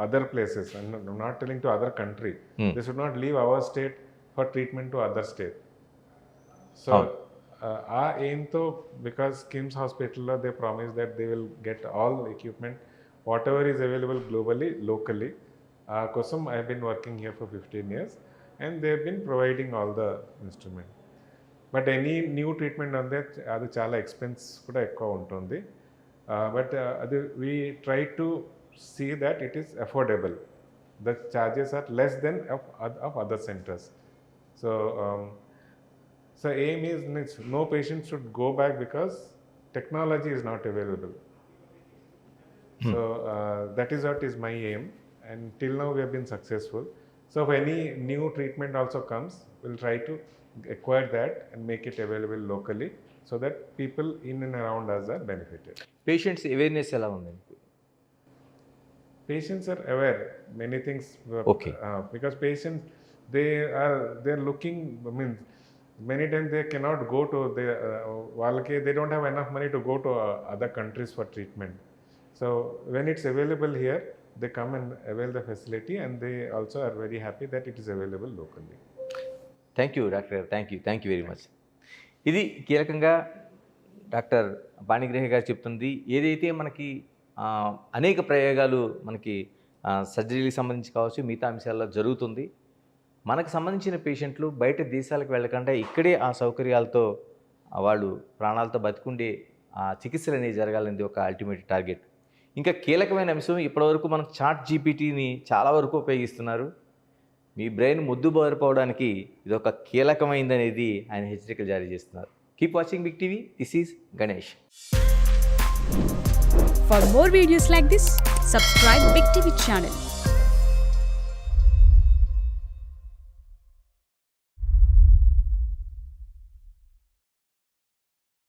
other places. I'm not telling to other country. They should not leave our state for treatment to other state. So our aim to, because KIMS hospital they promise that they will get all equipment whatever is available globally locally. Kosam I have been working here for 15 years and they have been providing all the instrument. But any new treatment on that adi chaala expense kuda ekkuva untundi. But we try to see that it is affordable. The charges are less than of other centers. So aim is no patient should go back because technology is not available. So that is what is my aim, and till now we have been successful. So if any new treatment also comes, we'll try to acquire that and make it available locally so that people in and around us are benefited. Patients awareness ఎలా ఉందండి? Patients are aware many things. Okay. Because patients they're looking, I mean many times they cannot go to they don't have enough money to go to other countries for treatment. So when it's available here, they come and avail the facility, and they also are very happy that it is available locally. Thank you doctor గారు, thank you very much. ఇది కీలకంగా doctor Panigrahi గారు చెప్తుంది. ఏదైతే మనకి అనేక ప్రయోగాలు మనకి సర్జరీకి సంబంధించి కావచ్చు, మిగతా అంశాల్లో జరుగుతుంది. మనకు సంబంధించిన పేషెంట్లు బయట దేశాలకు వెళ్ళకుండా ఇక్కడే ఆ సౌకర్యాలతో వాళ్ళు ప్రాణాలతో బతికుండే చికిత్సలు అనేవి జరగాలనేది ఒక అల్టిమేట్ టార్గెట్. ఇంకా కీలకమైన అంశం, ఇప్పటివరకు మనం చాట్ జీపీటీని చాలా వరకు ఉపయోగిస్తున్నారు. మీ బ్రెయిన్ మొద్దుబారిపోవడానికి ఇది ఒక కీలకమైందనేది ఆయన హెచ్చరికలు జారీ చేస్తున్నారు. Keep watching big TV. This is Ganesh. For more videos like this, subscribe Big TV channel.